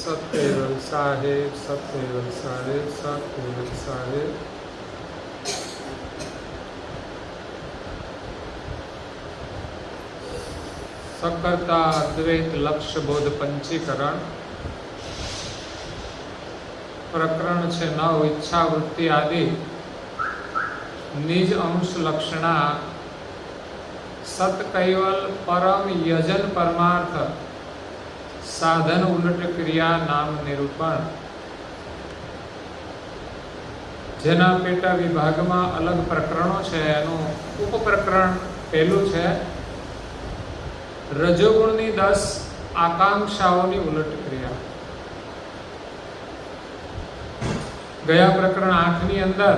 સત્ય સાહેબ, સત્ય સાહેબ, સત્ય સાહેબ. સકર્તા અદ્વૈત લક્ષ્ય બોધ પંચીકરણ પ્રકરણ છે 9. ઈચ્છા વૃત્તિ આદિ નિજ અંશ લક્ષણા સત કૈવલ પરમ યજન પરમાર્થ સાધન ઉલટ ક્રિયા નામ નિરૂપણ. જેના પેટા વિભાગમાં અલગ પ્રકરણો છે. એનું ઉપપ્રકરણ પહેલું છે રજોગુણની 10 આકાંક્ષાઓની ઉલટ ક્રિયા. ગયા પ્રકરણ 8 ની અંદર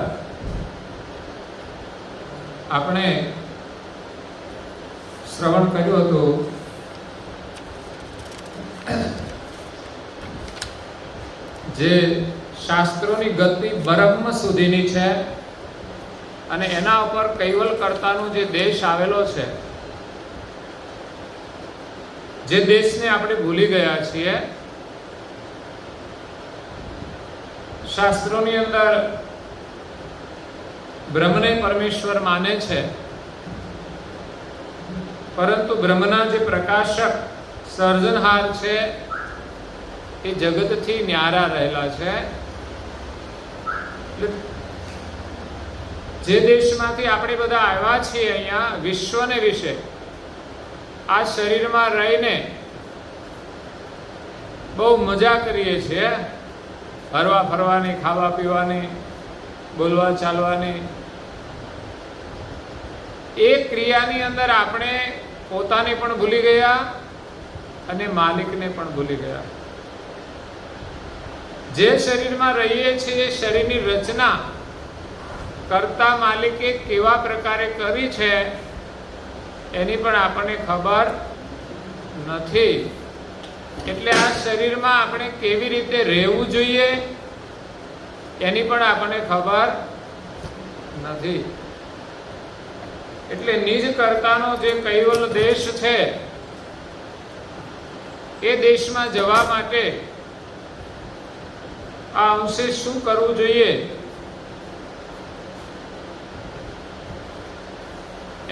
આપણે શ્રવણ કર્યું હતું જે શાસ્ત્રોની ગતિ બ્રહ્મ સુધીની છે અને એના ઉપર કૈવલ કર્તાનો જે દેશ આવેલો છે, જે દેશને આપણે ભૂલી ગયા છીએ. શાસ્ત્રોની અંદર બ્રહ્મને પરમેશ્વર માને છે, પરંતુ બ્રહ્મના જે પ્રકાશક સર્જનહાર છે એ જગતથી ન્યારા રહેલા છે. જે દેશમાંથી આપણે બધા આવ્યા છીએ અહીંયા વિશ્વને વિશે આ શરીરમાં રહીને બહુ મજા કરીએ છીએ. હરવા ફરવાની, ખાવા પીવાની, બોલવા ચાલવાની. એ ક્રિયાની અંદર આપણે પોતાને પણ ભૂલી ગયા અને માલિકને પણ ભૂલી ગયા. જે શરીરમાં રહીએ છીએ એ શરીરની રચના કરતા માલિકે કેવા પ્રકારે કરી છે એની પણ આપણને ખબર નથી. એટલે આ શરીરમાં આપણે કેવી રીતે રહેવું જોઈએ એની પણ આપણને ખબર નથી. એટલે નિજ કર્તાનો જે કૈવલ દેશ છે એ દેશમાં જવા માટે આ અંશે શું કરવું જોઈએ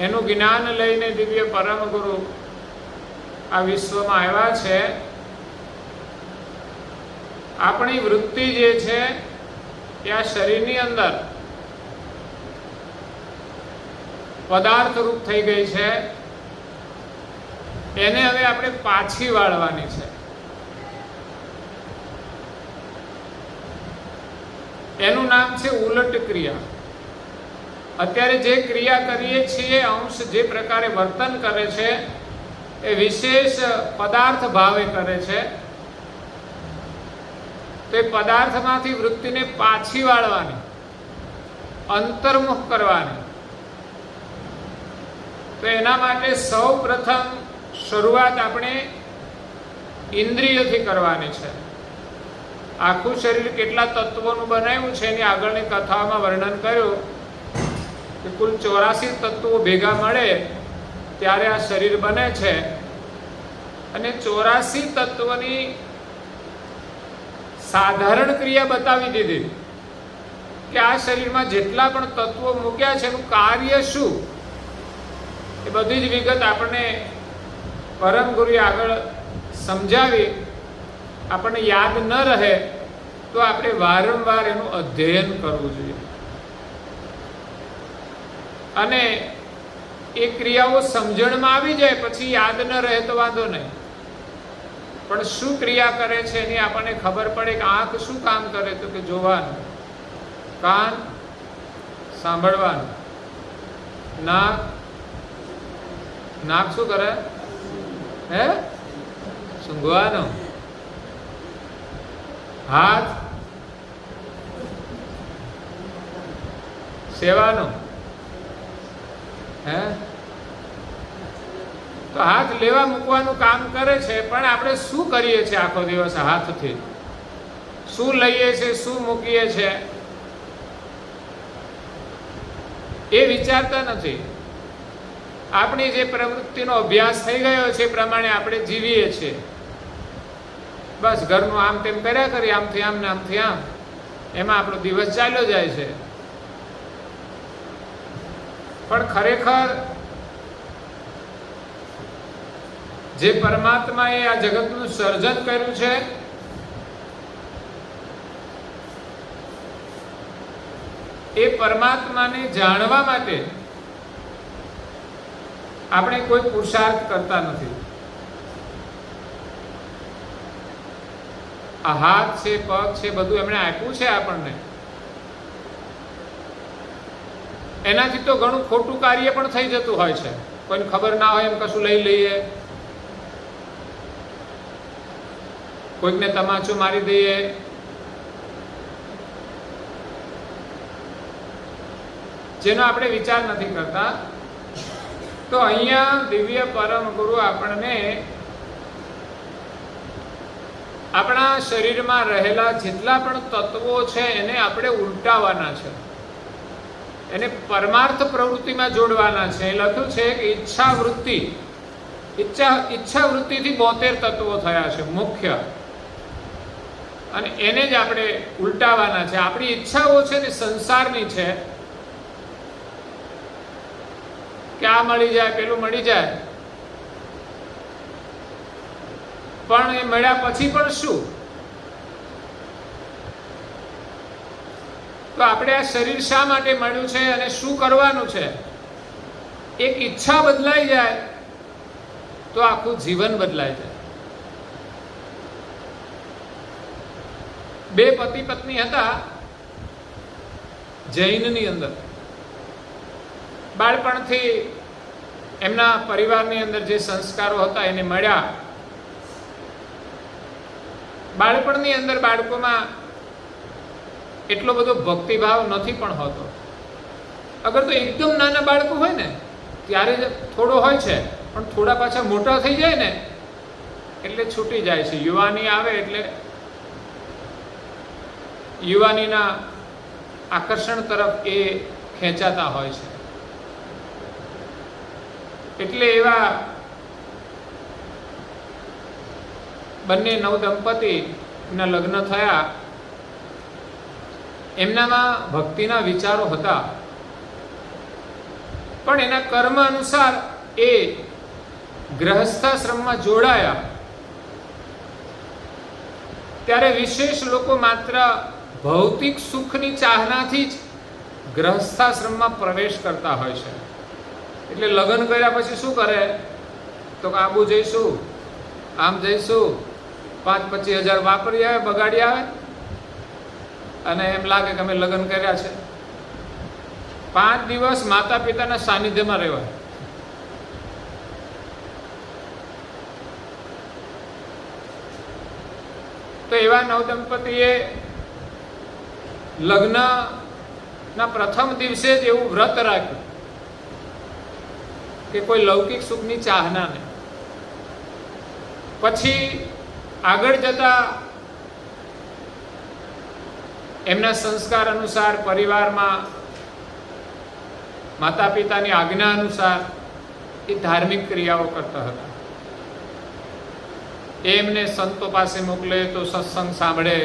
એનું જ્ઞાન લઈને દિવ્ય પરમ ગુરુ આ વિશ્વમાં આવ્યા છે. આપણી વૃત્તિ જે છે એ આ શરીરની અંદર પદાર્થ રૂપ થઈ ગઈ છે. એને હવે આપણે પાછી વાળવાની છે. એનું નામ છે ઉલટ ક્રિયા. અત્યારે જે ક્રિયા કરીએ છીએ, અંશ જે પ્રકારે વર્તન કરે છે એ વિશેષ પદાર્થ ભાવે કરે છે. તો એ પદાર્થમાંથી વૃત્તિને પાછી વાળવાની, અંતર્મુખ કરવાની. તો એના માટે સૌ પ્રથમ શરૂઆત આપણે ઇન્દ્રિયોથી કરવાની છે. આખું શરીર કેટલા તત્વોનું બનાવ્યું છે એની આગળની કથામાં વર્ણન કર્યું કે કુલ 84 તત્વો ભેગા મળે ત્યારે આ શરીર બને છે. અને 84 તત્વની સાધારણ ક્રિયા બતાવી દીધી કે આ શરીરમાં જેટલા પણ તત્વો મૂક્યા છે એનું કાર્ય શું, એ બધી જ વિગત આપણને પરમ ગુરુએ આગળ સમજાવી. આપણને યાદ ન રહે તો આપણે વારંવાર એનું અધ્યયન કરવું જોઈએ. અને એ ક્રિયાઓ સમજણમાં આવી જાય પછી યાદ ન રહે તો વાંધો નહીં, પણ શું ક્રિયા કરે છે એની આપણને ખબર પડે કે આંખ શું કામ કરે તો કે જોવાનું, કાન સાંભળવાનું, નાક શું કરે હે સૂંઘવાનું, હાથ સેવાનું હે તો હાથ લેવા મૂકવાનું કામ કરે છે. પણ આપણે શું કરીએ છીએ આખો દિવસ હાથથી? શું લઈએ છીએ, શું મૂકીએ છીએ એ વિચારતા નથી. આપણી જે પ્રવૃત્તિનો અભ્યાસ થઈ ગયો છે એ પ્રમાણે આપણે જીવીએ છીએ. બસ ઘરનું આમ તેમ કર્યા કરી, આમથી આમ ને આમથી આમ, એમાં આપણો દિવસ ચાલ્યો જાય છે. પણ ખરેખર જે પરમાત્માએ આ જગતનું સર્જન કર્યું છે એ પરમાત્માને જાણવા માટે આપણે કોઈ પુરુષાર્થ કરતા નથી. આ હાથ છે, પગ છે, બધું એમણે આપ્યું છે આપણને. એનાથી તો ઘણું ખોટું કાર્ય પણ થઈ જતું હોય છે. કોઈને ખબર ના હોય એમ કશું લઈ લઈએ, કોઈકને તમાચો મારી દઈએ, જેનો આપણે વિચાર નથી કરતા. તો અહીંયા દિવ્ય પરમ ગુરુ આપણને આપણા શરીરમાં રહેલા જેટલા પણ તત્વો છે એને આપણે ઉલટાવવાના છે, એને પરમાર્થ પ્રવૃત્તિમાં જોડવાના છે. એ લખ્યું છે કે ઈચ્છા વૃત્તિથી 72 તત્વો થયા છે મુખ્ય, અને એને જ આપણે ઉલટાવવાના છે. આપણી ઈચ્છાઓ છે ને સંસારની છે કે આ મળી જાય, પેલું મળી જાય, પણ એ મળ્યા પછી પણ શું? તો આપણે આ શરીર શા માટે મળ્યું છે અને શું કરવાનું છે? એક ઈચ્છા બદલાઈ જાય તો આખું જીવન બદલાઈ જાય. બે પતિ પત્ની હતા જૈનની અંદર. બાળપણથી એમના પરિવારની અંદર જે સંસ્કારો હતા એને મળ્યા. બાળપણની અંદર બાળકોમાં એટલો બધો ભક્તિભાવ નથી પણ હોતો. અગર તો એકદમ નાના બાળકો હોય ને ત્યારે જ થોડો હોય છે, પણ થોડા પાછા મોટા થઈ જાય ને એટલે છૂટી જાય છે. યુવાની આવે એટલે યુવાનીના આકર્ષણ તરફ એ ખેંચાતા હોય છે. એટલે એવા બંને નવદંપતિના લગ્ન થયા. એમનામાં ભક્તિના વિચારો હતા, પણ એના કર્મ અનુસાર એ ગ્રહસ્થાશ્રમમાં જોડાયા. ત્યારે વિશેષ લોકો માત્ર ભૌતિક સુખની ચાહનાથી જ ગ્રહસ્થાશ્રમમાં પ્રવેશ કરતા હોય છે. એટલે લગ્ન કર્યા પછી શું કરે? તો કે આબુ જઈશું, આમ જઈશું, 5-25 હજાર વાપરી આવે, બગાડી આવે, અને એમ લાગે કે અમે લગ્ન કર્યા છે. 5 દિવસ માતા પિતાના સાનિધ્યમાં રહેવાય. તો એવા નવદંપતિએ લગ્નના પ્રથમ દિવસે જ એવું વ્રત રાખ્યું કે કોઈ લૌકિક સુખની ચાહના નહીં. પછી આગળ જતા એમના સંસ્કાર અનુસાર પરિવારમાં માતા પિતાની આજ્ઞા અનુસાર એ ધાર્મિક ક્રિયાઓ કરતા હતા. એમને સંતો પાસે મોકલે તો સત્સંગ સાંભળે.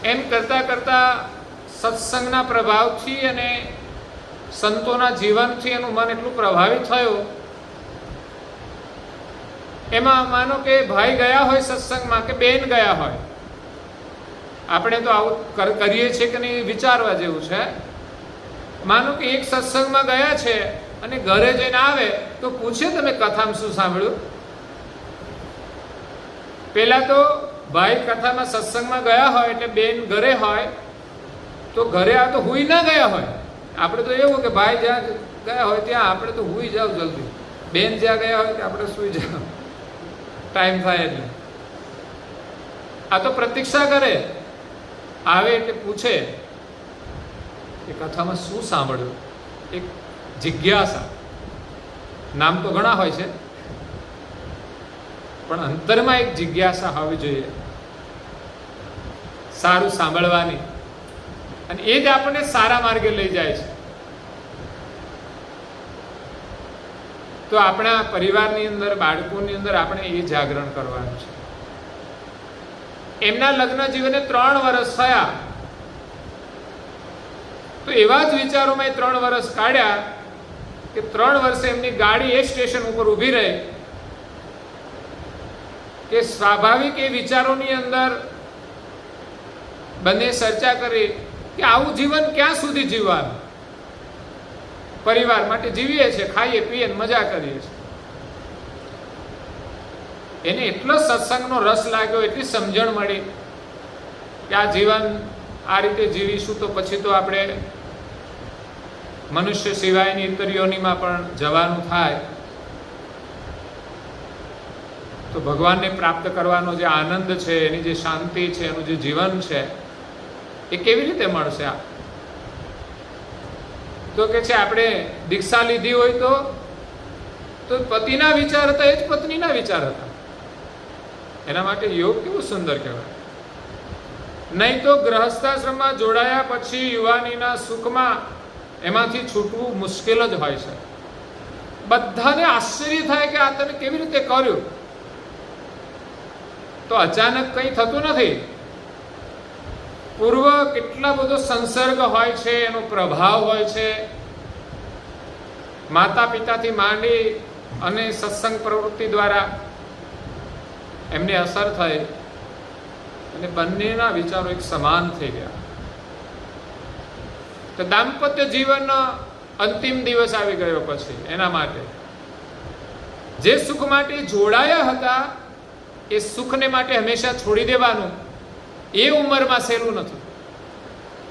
એમ કરતા કરતા સત્સંગના પ્રભાવથી અને સંતોના જીવનથી એનું મન એટલું પ્રભાવિત થયું. એમાં માનો કે ભાઈ ગયા હોય સત્સંગમાં કે બેન ગયા હોય, આપણે તો આવું કરીએ છીએ કે નહીં વિચારવા જેવું છે. માનો કે એક સત્સંગમાં ગયા છે અને ઘરે જઈને આવે તો પૂછે તમે કથામાં શું સાંભળ્યું? પેલા તો ભાઈ કથામાં સત્સંગમાં ગયા હોય એટલે બેન ઘરે હોય તો ઘરે આ તો હુઈ ના ગયા હોય. આપણે તો એવું કે ભાઈ જ્યાં ગયા હોય ત્યાં આપણે તો હુઈ જાવ જલ્દી, બેન જ્યાં ગયા હોય ત્યાં આપણે સુઈ જાવ, ટાઈમ થાય એટલે. આ તો પ્રતીક્ષા કરે, આવે એટલે પૂછે કે કથામાં શું સાંભળ્યું? એક જિજ્ઞાસા. નામ તો ઘણા હોય છે પણ અંતરમાં એક જિજ્ઞાસા હોવી જોઈએ સારું સાંભળવાની, અને એ જ આપણને સારા માર્ગે લઈ જાય છે. તો તો આપણા પરિવારની અંદર, બાળકોની અંદર આપણે એ જાગરણ કરવાનું છે. એમના લગ્ન જીવને 3 વર્ષ થયા, તો એવા જ વિચારોમાં એ 3 વર્ષ કાઢ્યા કે 3 વર્ષે એમની ગાડી એ સ્ટેશન ઉપર ઊભી રહે કે સ્વાભાવિક એ વિચારોની અંદર બંને ચર્ચા કરી કે આવું જીવન ક્યાં સુધી જીવવાનું, પરિવાર માટે જીવીએ છીએ, ખાઈએ પીએ મજા કરીએ છીએ. એને એટલો સત્સંગનો રસ લાગ્યો, એટલી સમજણ મળી કે આ જીવન આ રીતે જીવીશું તો પછી તો આપણે મનુષ્ય સિવાયની ઇતરીઓનીમાં પણ જવાનું થાય, તો ભગવાનને પ્રાપ્ત કરવાનો જે આનંદ છે, એની જે શાંતિ છે, એનું જે જીવન છે એ કેવી રીતે મળશે? તો કે છે આપણે દીક્ષા લીધી હોય તો પતિના વિચાર હતા એ જ પત્નીના વિચાર હતા. એના માટે યોગ કેવું સુંદર કહેવાય. નહીં તો ગ્રહસ્થાશ્રમમાં જોડાયા પછી યુવાનીના સુખમાં એમાંથી છૂટવું મુશ્કેલ જ હોય છે. બધાને આશ્ચર્ય થાય કે આ તમે કેવી રીતે કર્યું. તો અચાનક કંઈ થતું નથી. પૂર્વ કેટલા બધો સંસર્ગ હોય છે, એનો પ્રભાવ હોય છે, માતા પિતાથી માંડી અને સત્સંગ પ્રવૃત્તિ દ્વારા એમને અસર થઈ અને બંનેના વિચારો એક સમાન થઈ ગયા. તો દાંપત્ય જીવનનો અંતિમ દિવસ આવી ગયો પછી એના માટે જે સુખ માટે જોડાયા હતા એ સુખને માટે હંમેશા છોડી દેવાનું એ ઉંમરમાં સહેલું નથી.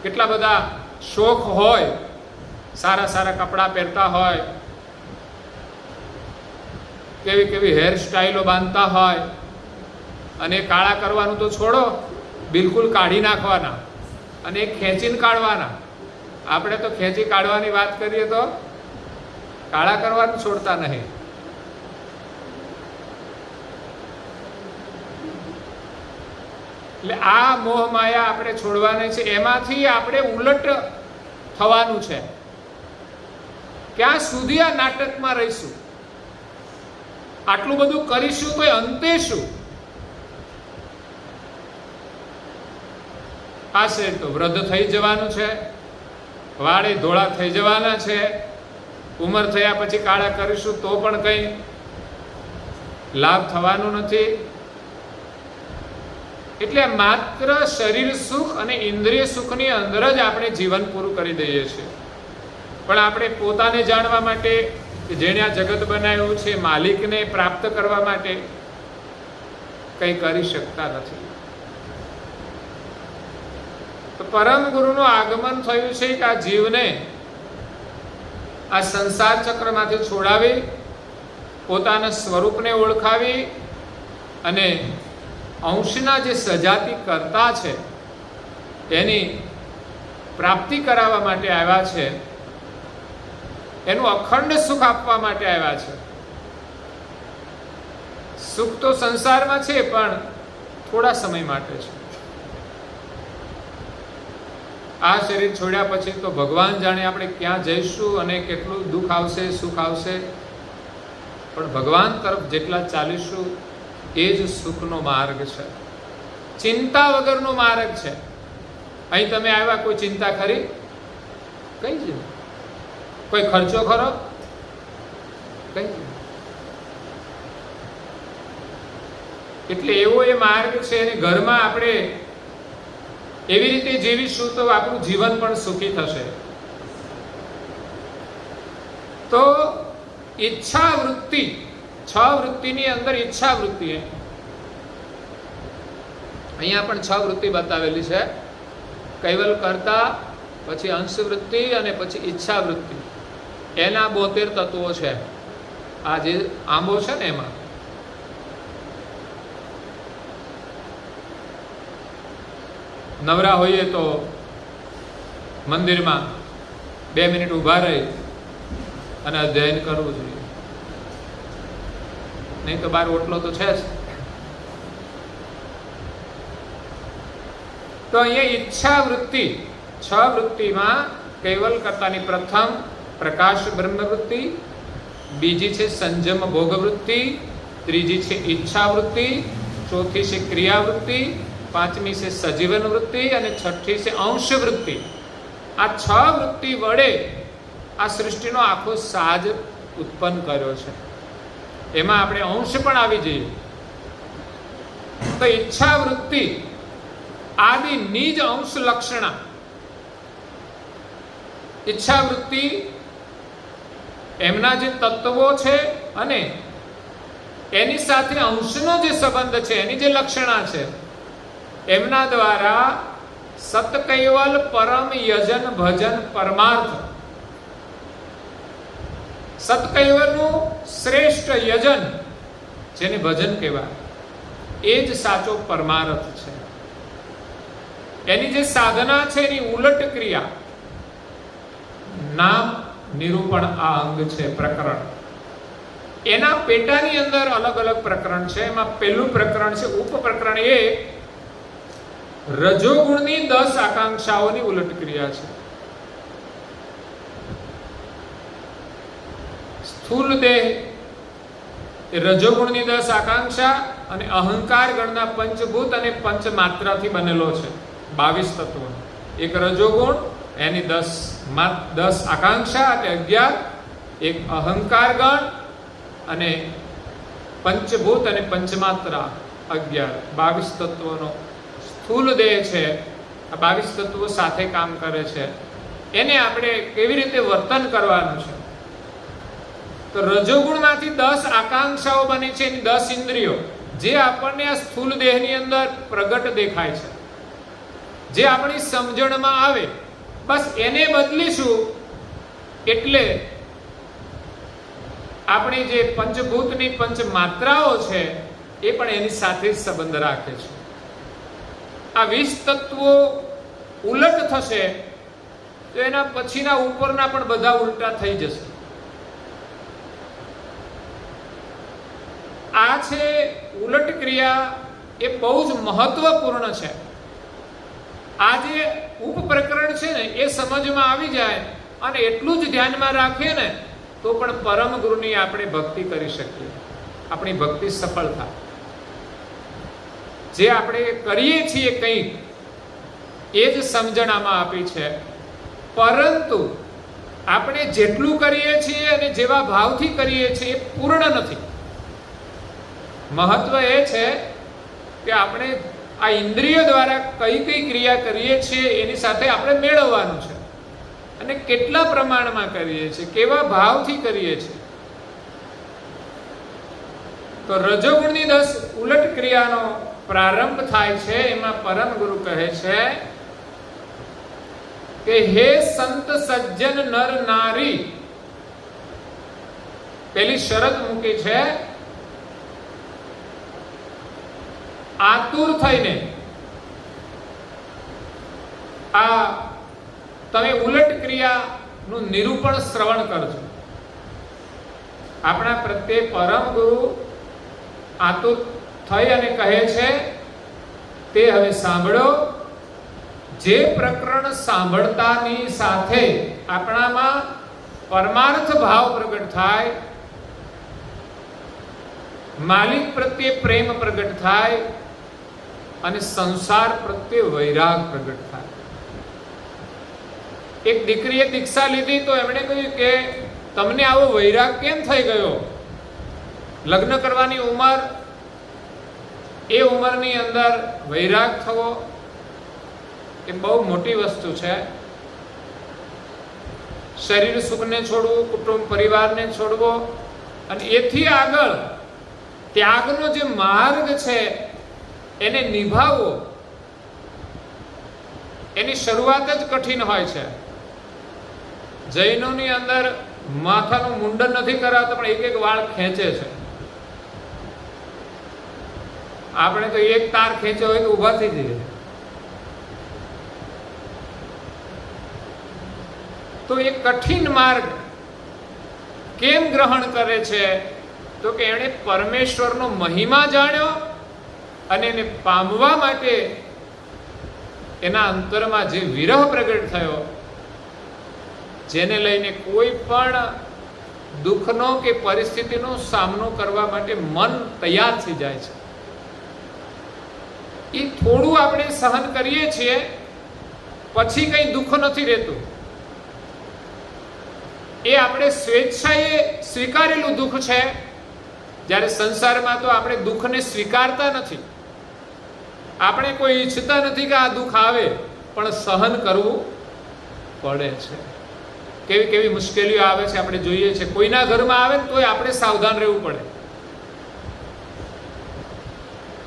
કેટલા બધા શોખ હોય, સારા સારા કપડાં પહેરતા હોય, કેવી કેવી હેર સ્ટાઈલો બાંધતા હોય, અને કાળા કરવાનું તો છોડો, બિલકુલ કાઢી નાખવાના અને ખેંચીને કાઢવાના. આપણે તો ખેંચી કાઢવાની વાત કરીએ તો કાળા કરવાનું છોડતા નહીં. એટલે આ મોહ માયા આપણે છોડવાની છે. એમાંથી આપણે ઉલટ થવાનું છે. ક્યાં સુધી આ નાટકમાં રહીશું? આટલું બધું કરીશું તો અંતે શું? આ શરીર તો વૃદ્ધ થઈ જવાનું છે, વાળે ધોળા થઈ જવાના છે, ઉંમર થયા પછી કાળા કરીશું તો પણ કંઈ લાભ થવાનો નથી. એટલે માત્ર શરીર સુખ અને ઇન્દ્રિય સુખની અંદર જ આપણે જીવન પૂરું કરી દઈએ છીએ. પણ આપણે પોતાને જાણવા માટે, જેણે આ જગત બનાવ્યું છે, માલિકને પ્રાપ્ત કરવા માટે કંઈ કરી શકતા નથી. તો પરમ ગુરુનું આગમન થયું છે કે આ જીવને આ સંસાર ચક્રમાંથી છોડાવી, પોતાના સ્વરૂપને ઓળખાવી અને અંશના જે સજાતિ કરતા છે એની પ્રાપ્તિ કરાવવા માટે આવ્યા છે. એનું અખંડ સુખ આપવા માટે આવ્યા છે. સુખ તો સંસારમાં છે પણ થોડા સમય માટે છે. આ શરીર છોડ્યા પછી તો ભગવાન જાણે આપણે ક્યાં જઈશું અને કેટલું દુઃખ આવશે, સુખ આવશે. પણ ભગવાન તરફ જેટલા ચાલીશું એ જ સુખનો માર્ગ છે, ચિંતા વગરનો માર્ગ છે. અહીં તમે આવ્યા, કોઈ ચિંતા ખરી? કઈ જ નહીં. કોઈ ખર્ચો ખરો? કઈ જ નહીં. એટલે એવો એ માર્ગ છે. અને ઘરમાં આપણે એવી રીતે જીવીશું તો આપણું જીવન પણ સુખી થશે. તો ઈચ્છા વૃત્તિ, 6 વૃત્તિની અંદર ઈચ્છા વૃત્તિ, અહીંયા પણ 6 વૃત્તિ બતાવેલી છે. કૈવલ કરતા, પછી અંશ વૃત્તિ અને પછી ઈચ્છા વૃત્તિ. એના 72 તત્વો છે. આ જે આંબો છે ને એમાં નવરા હોઈએ તો મંદિરમાં 2 મિનિટ ઊભા રહી અને અધ્યયન કરવું જોઈએ. નહીં તો બાર ઓટલો તો છે જ. તો અહીંયા ઈચ્છા વૃત્તિ, 6 વૃત્તિમાં કૈવલ કરતાની પ્રથમ પ્રકાશ બ્રહ્મ વૃત્તિ, બીજી છે સંજમ ભોગવૃત્તિ, ત્રીજી છે ઈચ્છાવૃત્તિ, ચોથી છે ક્રિયાવૃત્તિ, પાંચમી છે સજીવન વૃત્તિ અને છઠ્ઠી છે અંશ વૃત્તિ. આ 6 વૃત્તિ વડે આ સૃષ્ટિનો આખો સાજ ઉત્પન્ન કર્યો છે. એમાં આપણે અંશ પણ આવી જઈએ તો ઈચ્છા વૃત્તિ આદિ નિજ અંશ લક્ષણા. ઈચ્છા વૃત્તિ એમના જે તત્વો છે અને એની સાથે અંશનો જે સંબંધ છે, એની જે લક્ષણા છે, એમના દ્વારા સતકૈવલ પરમ યજન ભજન પરમાર્થ, સતકૈવલનું શ્રેષ્ઠ યજન જેને ભજન કહેવાય, એ જ સાચો પરમાર્થ છે. એની જે સાધના છે એની ઉલટ ક્રિયા, નામ નિરૂપણ આ અંગ છે પ્રકરણ. એના પેટાની અંદર અલગ અલગ પ્રકરણ છે. એમાં પહેલું પ્રકરણ છે ઉપપ્રકરણ 1, રજોગુણની 10 આકાંક્ષાઓની ઉલટ ક્રિયા છે. સ્થૂલ દેહ એ રજોગુણની 10 આકાંક્ષા અને અહંકાર ગણના પંચભૂત અને પંચમાત્રાથી બનેલો છે. 22 તત્વો. એક રજોગુણ, એની 10 આકાંક્ષા એટલે 11, એક અહંકાર ગણ અને પંચભૂત અને પંચમાત્રા 11, 22 તત્વોનો સ્થૂલ દેહ છે. આ 22 તત્વો સાથે કામ કરે છે. એને આપણે કેવી રીતે વર્તન કરવાનું છે? તો રજોગુણમાંથી 10 આકાંક્ષાઓ બની છે, એની 10 ઇન્દ્રિયો, જે આપણને આ સ્થૂલ દેહની અંદર પ્રગટ દેખાય છે, જે આપણી સમજણમાં આવે, બસ એને બદલીશું એટલે આપણી જે પંચભૂતની પંચમાત્રાઓ છે એ પણ એની સાથે જ સંબંધ રાખે છે. આ 20 તત્વો ઉલટ થશે તો એના પછીના ઉપરના પણ બધા ઉલટા થઈ જશે. આ છે ઉલટ ક્રિયા, એ બહુ જ મહત્વપૂર્ણ છે. આ જે ઉપપ્રકરણ છે ને એ સમજમાં આવી જાય અને એટલું જ ધ્યાનમાં રાખીએ ને તો પણ પરમ ગુરુની આપણે ભક્તિ કરી શકીએ, આપણી ભક્તિ સફળ થાય. જે આપણે કરીએ છીએ કંઈક એ જ સમજણ આમાં આપી છે, પરંતુ આપણે જેટલું કરીએ છીએ અને જેવા ભાવથી કરીએ છીએ એ પૂર્ણ નથી. મહત્વ એ છે કે આપણે આ ઇન્દ્રિય દ્વારા કઈ કઈ ક્રિયા કરીએ છીએ એની સાથે આપણે મેળવવાનું છે અને કેટલા પ્રમાણમાં કરીએ છીએ, કેવા ભાવથી કરીએ છીએ. તો રજોગુણની 10 ઉલટ ક્રિયાનો પ્રારંભ થાય છે. એમાં પરમ ગુરુ કહે છે કે હે સંત સજ્જન નર નારી, પેલી શરત મૂકી છે, આતુર થઈને આ તમે ઉલટ ક્રિયાનું નિરૂપણ શ્રવણ કરજો. આપણા પ્રત્યે પરમ ગુરુ આતુર થઈ અને કહે છે તે હવે સાંભળો. જે પ્રકરણ સાંભળતાની સાથે આપણામાં પરમાર્થ ભાવ પ્રગટ થાય, માલિક પ્રત્યે પ્રેમ પ્રગટ થાય અને સંસાર પ્રત્યે વૈરાગ પ્રગટ થાય. એક દીકરીએ દીક્ષા લીધી તો એમણે કહ્યું કે તમને આવો વૈરાગ કેમ થઈ ગયો? લગ્ન કરવાની ઉંમર, એ ઉંમરની અંદર વૈરાગ થવો એ બહુ મોટી વસ્તુ છે. શરીર સુખને છોડવું, કુટુંબ પરિવારને છોડવો અને એથી આગળ ત્યાગનો જે માર્ગ છે એને નિભાવવો, એની શરૂઆત જ કઠિન હોય છે. જૈનોની અંદર માથાનું મુંડન નથી કરાવતા પણ એક વાળ ખેંચે છે. આપણે તો એક તાર ખેંચ્યો હોય તો ઊભા થઈ જઈએ. તો એ કઠિન માર્ગ કેમ ગ્રહણ કરે છે? તો કે એણે પરમેશ્વરનો મહિમા જાણ્યો અને એને પામવા માટે એના અંતરમાં જે વિરહ પ્રગટ થયો, જેને લઈને કોઈ પણ દુઃખનો કે પરિસ્થિતિનો સામનો કરવા માટે મન તૈયાર થઈ જાય છે. એ થોડું આપણે સહન કરીએ છીએ, પછી કંઈ દુઃખ નથી રહેતું. એ આપણે સ્વેચ્છાએ સ્વીકારેલું દુઃખ છે. જ્યારે સંસારમાં તો આપણે દુઃખને સ્વીકારતા નથી. આપણે કોઈ ઈચ્છતા નથી કે આ દુઃખ આવે, પણ સહન કરવું પડે છે. કેવી કેવી મુશ્કેલીઓ આવે છે આપણે જોઈએ છે. કોઈના ઘરમાં આવે ને તોય આપણે સાવધાન રહેવું પડે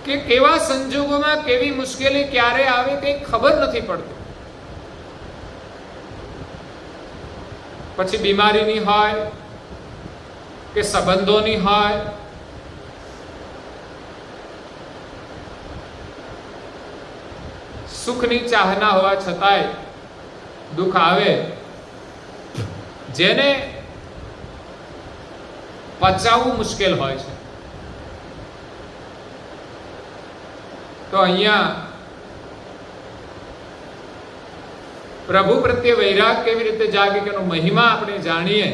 કે કેવા સંજોગોમાં કેવી મુશ્કેલી ક્યારે આવે કંઈ ખબર નથી પડતી. પછી બીમારીની હોય કે સંબંધોની હોય, સુખની ચાહના હોવા છતાંય દુઃખ આવે, જેને પચાવવું મુશ્કેલ હોય છે. તો અહીંયા પ્રભુ પ્રત્યે વૈરાગ કેવી રીતે જાગે કે એનો મહિમા આપણે જાણીએ,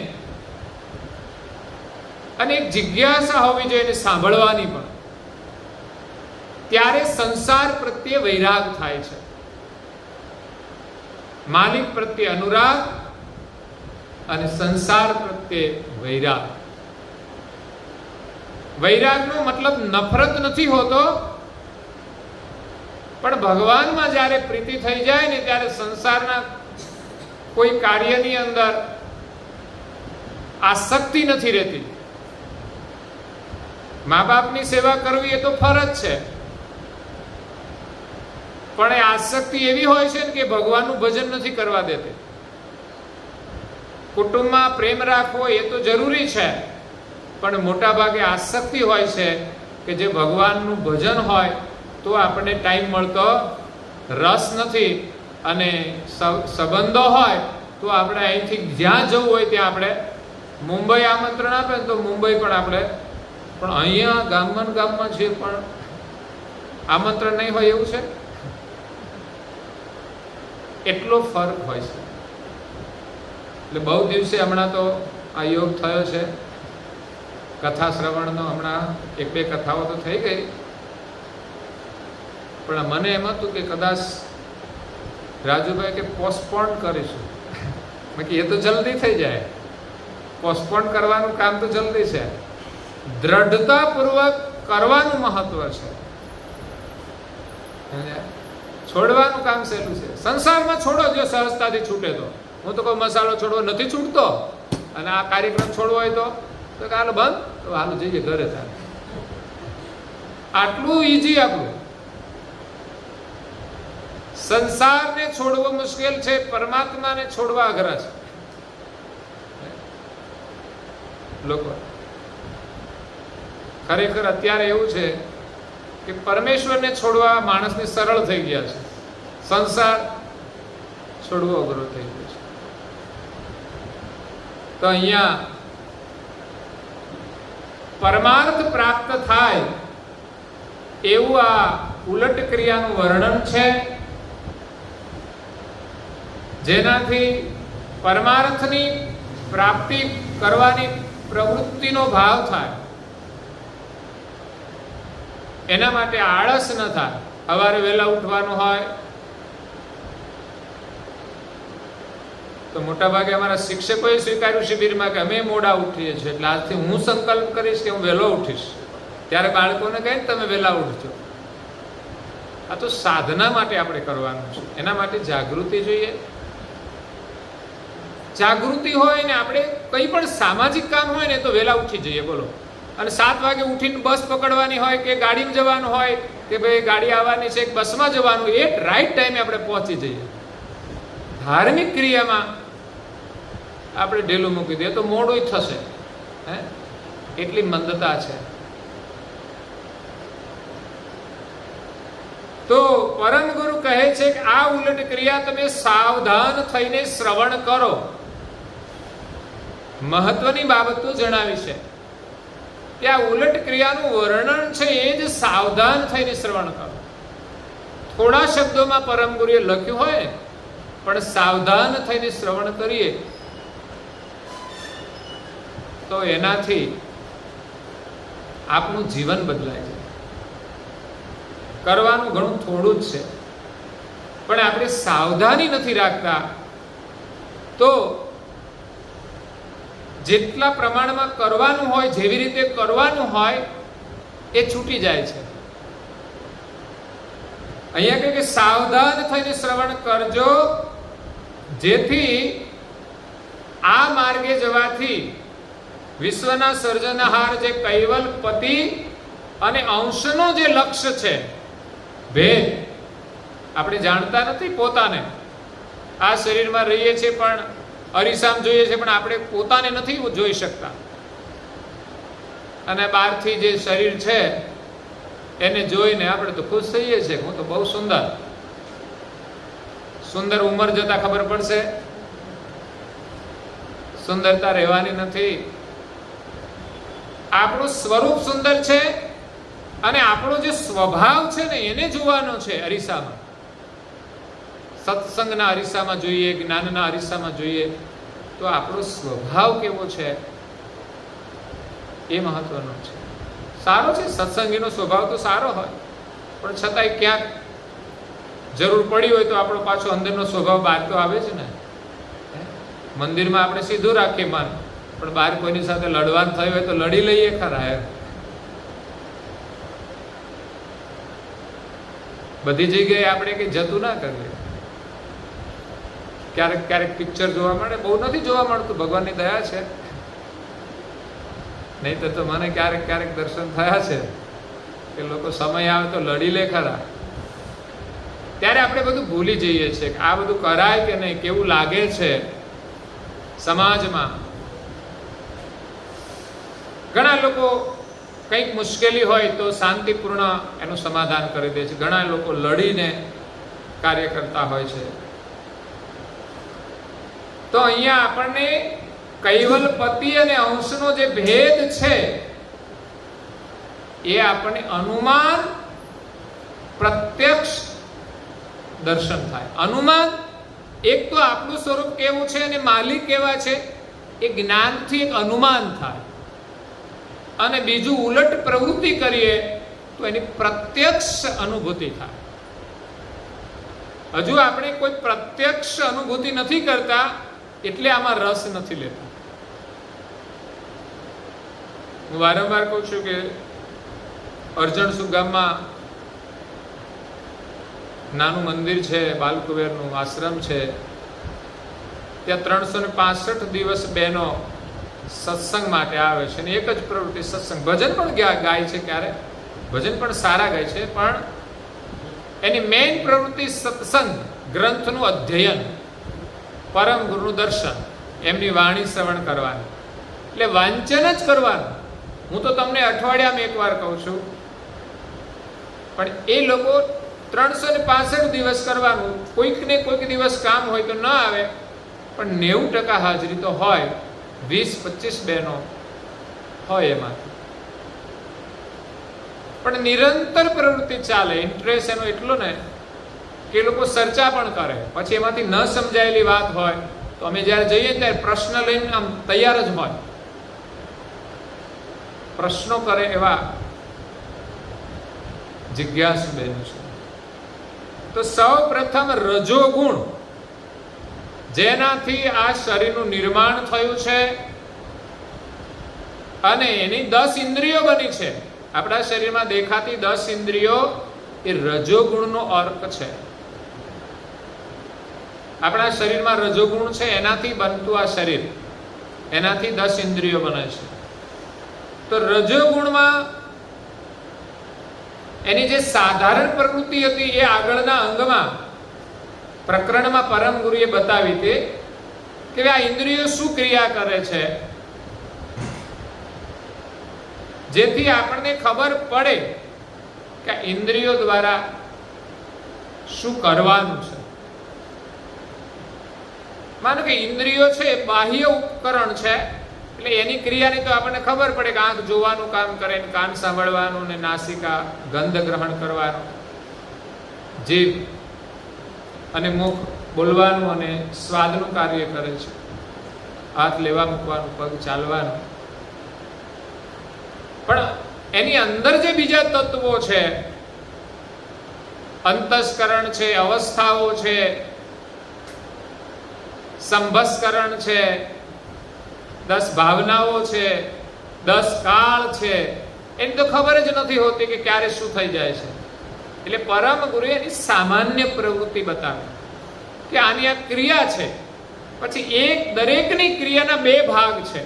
અને એક જિજ્ઞાસા હોવી જોઈએ એને સાંભળવાની પણ. ત્યારે સંસાર પ્રત્યે વૈરાગ થાય છે. માલિક પ્રત્યે અનુરાગ અને સંસાર પ્રત્યે વૈરાગ. વૈરાગનો મતલબ નફરત નથી હોતો, પણ ભગવાનમાં જ્યારે પ્રીતિ થઈ જાય ને ત્યારે સંસારના કોઈ કાર્યની અંદર આસક્તિ નથી રહેતી. મા બાપની સેવા કરવી એ તો ફરજ છે, પણ એ આસક્તિ એવી હોય છે ને કે ભગવાનનું ભજન નથી કરવા દેતી. કુટુંબમાં પ્રેમ રાખવો એ તો જરૂરી છે, પણ મોટા ભાગે આસક્તિ હોય છે કે જે ભગવાનનું ભજન હોય તો આપણને ટાઈમ મળતો રસ નથી, અને સંબંધો હોય તો આપણે અહીંથી જ્યાં જવું હોય ત્યાં આપણે મુંબઈ આમંત્રણ આપે ને તો મુંબઈ પણ આપણે, પણ અહીંયા ગામમાં છે પણ આમંત્રણ નહીં હોય એવું છે. એટલો ફરક હોય છે. એટલે બહુ દિવસે હમણાં તો આ યોગ થયો છે કથા શ્રવણનો. હમણાં 1-2 કથાઓ તો થઈ ગઈ, પણ મને એમ હતું કે કદાચ રાજુભાઈ કે પોસ્ટપોન કરીશું. મેં કે એ તો જલ્દી થઈ જાય. પોસ્ટપોન કરવાનું કામ તો જલ્દી છે, દ્રઢતાપૂર્વક કરવાનું મહત્વ છે. છોડવાનું કામ સહેલું છે. સંસારમાં છોડો જો સહજતાથી છૂટે તો. હું તો કોઈ મસાલો છોડવો નથી છૂટતો, અને આ કાર્યક્રમ છોડવો હોય તો હાલો બંધ, તો હાલો જઈએ ઘરે. થાય આટલું ઈઝી આપણું. સંસારને છોડવો મુશ્કેલ છે, પરમાત્માને છોડવા અઘરા છે. લોકો ખરેખર અત્યારે એવું છે કે પરમેશ્વરને છોડવા માણસને સરળ થઈ ગયા છે, સંસાર છોડવો અઘરો થઈ ગયો છે. તો અહીંયા પરમાર્થ પ્રાપ્ત થાય એવું આ ઉલટ ક્રિયાનું વર્ણન છે, જેનાથી પરમાર્થની પ્રાપ્તિ કરવાની પ્રવૃત્તિનો ભાવ થાય. એના માટે આળસ ન થાય. સવારે વહેલા ઉઠવાનું હોય તો મોટાભાગે અમારા શિક્ષકોએ સ્વીકાર્યું શિબિરમાં કે અમે મોડા ઉઠીએ છીએ, એટલે આજથી હું સંકલ્પ કરીશ કે હું વહેલો ઉઠીશ. ત્યારે બાળકોને કહે ને તમે વહેલા ઉઠજો. આ તો સાધના માટે આપણે કરવાનું છે, એના માટે જાગૃતિ જોઈએ. જાગૃતિ હોય ને આપણે કંઈ પણ સામાજિક કામ હોય ને તો વહેલા ઉઠી જઈએ. બોલો, અને 7 વાગે ઉઠીને બસ પકડવાની હોય કે ગાડીમાં જવાનું હોય કે ભાઈ ગાડી આવવાની છે, બસમાં જવાનું, એક રાઈટ ટાઈમે આપણે પહોંચી જઈએ. ધાર્મિક ક્રિયામાં આપણે ઢીલું મૂકી દઈએ તો મોડું થશે. એટલી મંદતા છે. તો પરમ ગુરુ કહે છે કે આ ઉલટ ક્રિયા તમે સાવધાન થઈને શ્રવણ કરો. મહત્વની બાબતો જણાવી છે કે આ ઉલટ ક્રિયાનું વર્ણન છે એ જ સાવધાન થઈને શ્રવણ કરો. થોડા શબ્દોમાં પરમ ગુરુએ લખ્યું હોય, પણ સાવધાન થઈને શ્રવણ કરીએ તો એનાથી આપનું જીવન બદલાય છે. કરવાનું ઘણું થોડું જ છે, પણ આપણે સાવધાની નથી રાખતા તો જેટલા પ્રમાણમાં કરવાનું હોય, જેવી રીતે કરવાનું હોય એ છૂટી જાય છે. અહીંયા કહે કે સાવધાન થઈને શ્રવણ કરજો, જેથી આ માર્ગે જવાથી વિશ્વના સર્જનહાર જે કૈવલ પતિ અને અંશનો જે લક્ષ્ય છે, ભેદ આપણે જાણતા નથી પોતાને. આ શરીરમાં રહીએ છીએ પણ અરીસામ જોઈએ છે, પણ આપણે પોતાને નથી જોઈ શકતા. અને બહારથી જે શરીર છે એને જોઈને આપણે તો ખુશ થઈએ છીએ, હું તો બહુ સુંદર. સુંદર ઉંમર જતા ખબર પડશે સુંદરતા રહેવાની નથી. આપણું સ્વરૂપ સુંદર છે અને આપણો જે સ્વભાવ છે ને એને જોવાનો છે અરીસામાં. સત્સંગના અરીસામાં જોઈએ, જ્ઞાનના અરીસામાં જોઈએ તો આપણો સ્વભાવ કેવો છે એ મહત્વનો છે. સારો છે સત્સંગીનો સ્વભાવ તો સારો હોય, પણ છતાંય ક્યાંક જરૂર પડી હોય તો આપણો પાછો અંદરનો સ્વભાવ બહાર તો આવે છે ને. મંદિરમાં આપણે સીધું રાખીએ મન, પણ બહાર કોઈની સાથે લડવાનું થયું હોય તો લડી લઈએ ખરા. બધી જગ્યાએ આપણે કઈ જતું ના કરીએ. ક્યારેક ક્યારેક પિક્ચર જોવા મળે, બહુ નથી જોવા મળતું, ભગવાનની દયા છે. નહીં તો મને ક્યારેક ક્યારેક દર્શન થયા છે કે લોકો સમય આવે તો લડી લે ખરા. ત્યારે આપણે બધું ભૂલી જઈએ છીએ કે આ બધું કરાય કે નહીં, કેવું લાગે છે સમાજમાં. ઘણા લોકો કંઈક મુશ્કેલી હોય તો શાંતિપૂર્ણ એનું સમાધાન કરી દે છે. ઘણા લોકો લડીને કાર્ય કરતા હોય છે. તો અહીંયા આપણને કૈવલ પતિ અને અંશનો જે ભેદ છે એ આપણને અનુમાન પ્રત્યક્ષ દર્શન થાય. અનુમાન એક તો આપણું સ્વરૂપ કેવું છે અને માલિક કેવા છે એ જ્ઞાનથી એક અનુમાન થાય, અને બીજું ઉલટ પ્રવૃત્તિ કરીએ તો એની પ્રત્યક્ષ અનુભૂતિ થાય. હજુ આપણે કોઈ પ્રત્યક્ષ અનુભૂતિ નથી કરતા એટલે આમાં રસ નથી લેતા. હું વારંવાર કહું છું કે અરજણસુ ગામમાં નાનું મંદિર છે, બાલકુબેરનું આશ્રમ છે. ત્યાં 365 દિવસ બહેનો સત્સંગ માટે આવે છે, અને એક જ પ્રવૃત્તિ સત્સંગ. ભજન પણ ગાય છે, ક્યારે ભજન પણ સારા ગાય છે, પણ એની મેઇન પ્રવૃત્તિ સત્સંગ, ગ્રંથનું અધ્યયન, પરમ ગુરુનું દર્શન, એમની વાણી શ્રવણ કરવાની. એટલે વાંચન જ કરવાનું. હું તો તમને અઠવાડિયામાં એકવાર કહું છું, પણ એ લોકો 365 દિવસ કરવાનું. કોઈક ને કોઈક દિવસ કામ હોય તો ન આવે, પણ 90% હાજરી તો હોય. 20-25 બહેનો હોય એમાંથી, પણ નિરંતર પ્રવૃત્તિ ચાલે. ઇન્ટરેસ્ટ એનો એટલો ને કે એ લોકો ચર્ચા પણ કરે. પછી એમાંથી ન સમજાયેલી વાત હોય તો અમે જ્યારે જઈએ ત્યારે પ્રશ્ન લઈને આમ તૈયાર જ હોય, પ્રશ્નો કરે એવા જિજ્ઞાસુ બહેનો છે. તો સૌ પ્રથમ રજોગુણ, જેનાથી આ શરીરનું નિર્માણ થયું છે અને એની 10 ઇન્દ્રિયો બની છે. આપણા શરીરમાં દેખાતી 10 ઇન્દ્રિયો એ રજોગુણનો અર્ક છે. આપણા શરીરમાં રજોગુણ છે, એનાથી બનતું આ શરીર, એનાથી 10 ઇન્દ્રિયો બને છે. તો રજોગુણમાં એની જે સાધારણ પ્રવૃત્તિ હતી એ આગળના અંગમાં પ્રકરણમાં પરમ ગુરુએ બતાવી હતી કે આ ઇન્દ્રિયો શું ક્રિયા કરે છે, જેથી આપણને ખબર પડે કે ઇન્દ્રિયો દ્વારા શું કરવાનું છે. માનો કે ઇન્દ્રિયો છે એ બાહ્ય ઉપકરણ છે, એટલે એની ક્રિયાની તો આપણને ખબર પડે કે આંખ જોવાનું કામ કરે, કાન સાંભળવાનું, ને નાસિકા ગંધ ગ્રહણ કરવાનું, જીભ અને મુખ બોલવાનું અને સ્વાદનું કાર્ય કરે છે, હાથ લેવા મૂકવાનું, પગ ચાલવાનું. પણ એની અંદર જે બીજા તત્વો છે, અંતસ્કરણ છે, અવસ્થાઓ છે, સંભસ્કરણ છે, 10 ભાવનાઓ છે, 10 કાળ છે, એની તો ખબર જ નથી હોતી કે ક્યારે શું થઈ જાય છે. એટલે પરમ ગુરુ એની સામાન્ય પ્રવૃત્તિ બતાવે કે આની આ ક્રિયા છે. પછી દરેકની ક્રિયાના 2 ભાગ છે,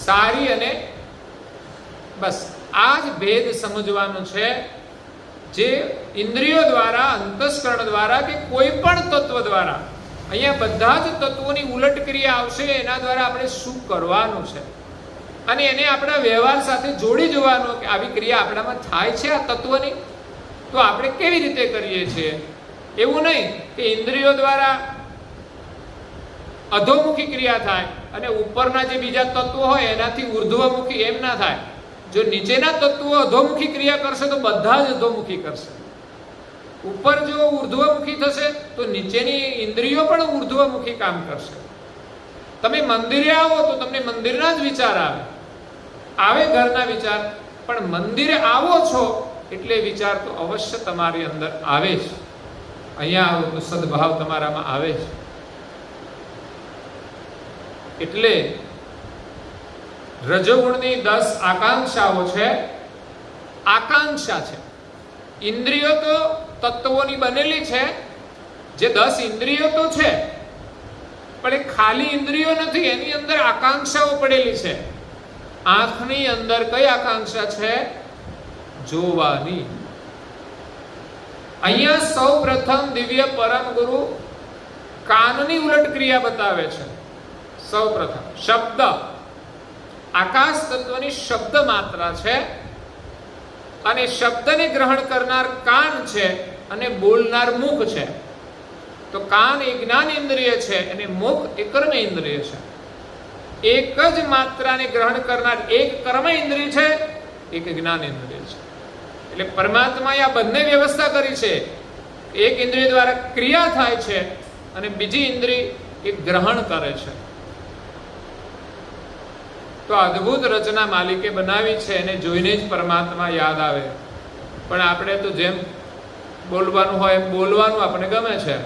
સારી અને બસ. આ જ ભેદ સમજવાનું છે, જે ઇન્દ્રિયો દ્વારા, અંતસ્કરણ દ્વારા કે કોઈ પણ તત્વ દ્વારા, અહીંયા બધા જ તત્વોની ઉલટ ક્રિયા આવશે. એના દ્વારા આપણે શું કરવાનું છે અને એને આપણા વ્યવહાર સાથે જોડી જોવાનું કે આવી ક્રિયા આપણામાં થાય છે આ તત્વની, તો આપણે કેવી રીતે કરીએ છીએ. એવું નહીં કે ઇન્દ્રિયો દ્વારા અધોમુખી ક્રિયા થાય અને ઉપરના જે બીજા તત્વો હોય એનાથી ઉર્ધ્વમુખી, એમ ના થાય. જો નીચેના તત્વો અધોમુખી ક્રિયા કરશે તો બધા જ અધોમુખી કરશે. ઉપર જો ઉર્ધ્વમુખી થશે તો નીચેની ઇન્દ્રિયો પણ ઉર્ધ્વમુખી કામ કરશે. તમે મંદિરે આવો તો તમને મંદિરના જ વિચાર આવે ઘરના વિચાર, પણ મંદિરે આવો છો એટલે વિચાર તો અવશ્ય તમારી અંદર આવે જ. અહીંયા આવો તો સદભાવ તમારામાં આવે જ. એટલે રજોગુણની 10 આકાંક્ષાઓ છે. આકાંક્ષા છે. ઇન્દ્રિયો તો તત્વોની બનેલી છે. જે 10 ઇન્દ્રિયો તો છે, પણ એ ખાલી ઇન્દ્રિયો નથી, એની અંદર આકાંક્ષાઓ પડેલી છે. આંખની અંદર કઈ આકાંક્ષા છે? જોવાની. અહીંયા સૌ પ્રથમ દિવ્ય પરમ ગુરુ કાનની ઉલટ ક્રિયા બતાવે છે. સૌ પ્રથમ શબ્દ, આકાશ તત્વની શબ્દ માત્રા છે અને શબ્દને ગ્રહણ કરનાર કાન છે અને બોલનાર મુખ છે. તો કાન એ જ્ઞાન ઇન્દ્રિય છે અને મુખ એ કર્મ ઇન્દ્રિય છે. એક જ માત્રાને ગ્રહણ કરનાર એક કર્મ ઇન્દ્રિય છે, એક જ્ઞાન ઇન્દ્રિય છે. એટલે પરમાત્માએ આ બંને વ્યવસ્થા કરી છે. એક ઇન્દ્રિય દ્વારા ક્રિયા થાય છે અને બીજી ઇન્દ્રિય એ ગ્રહણ કરે છે. તો અદ્ભુત રચના માલિકે બનાવી છે, એને જોઈને જ પરમાત્મા યાદ આવે. પણ આપણે તો જેમ બોલવાનું હોય એમ બોલવાનું આપણને ગમે છે,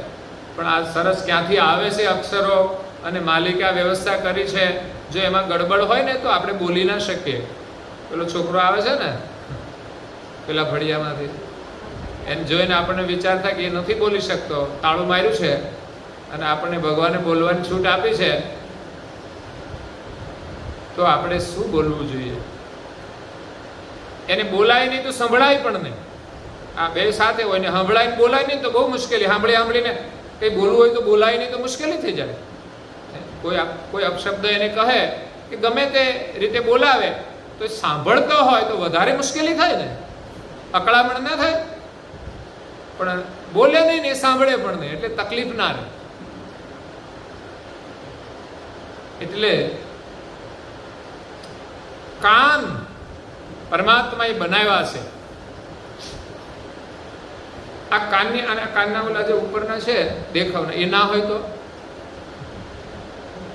પણ આ સરસ ક્યાંથી આવે છે અક્ષરો અને માલિકે આ વ્યવસ્થા કરી છે. જો એમાં ગડબડ હોય ને તો આપણે બોલી ના શકીએ. પેલો છોકરો આવે છે ને પેલા ફળિયામાંથી, એને જોઈને આપણને વિચાર થાય કે એ નથી બોલી શકતો, તાળું માર્યું છે અને આપણને ભગવાને બોલવાની છૂટ આપી છે, તો આપણે શું બોલવું જોઈએ? એને બોલાય નહીં તો સંભળાય પણ નહીં. આ બે સાથે હોય ને સંભળાય ને બોલાય નહીં તો બહુ મુશ્કેલી. સાંભળીને કંઈ બોલવું હોય તો બોલાય નહીં તો મુશ્કેલી થઈ જાય. કોઈ અપશબ્દ એને કહે કે ગમે તે રીતે બોલાવે તો સાંભળતો હોય તો વધારે મુશ્કેલી થાય ને, અકળામણ ના થાય. પણ બોલે નહીં ને સાંભળે પણ નહીં એટલે તકલીફ ના રહે. એટલે કાન પરમાત્માએ બનાવ્યા છે. આ કાનની અને કાનના ઓલા જે ઉપરના છે દેખાવના, એ ના હોય તો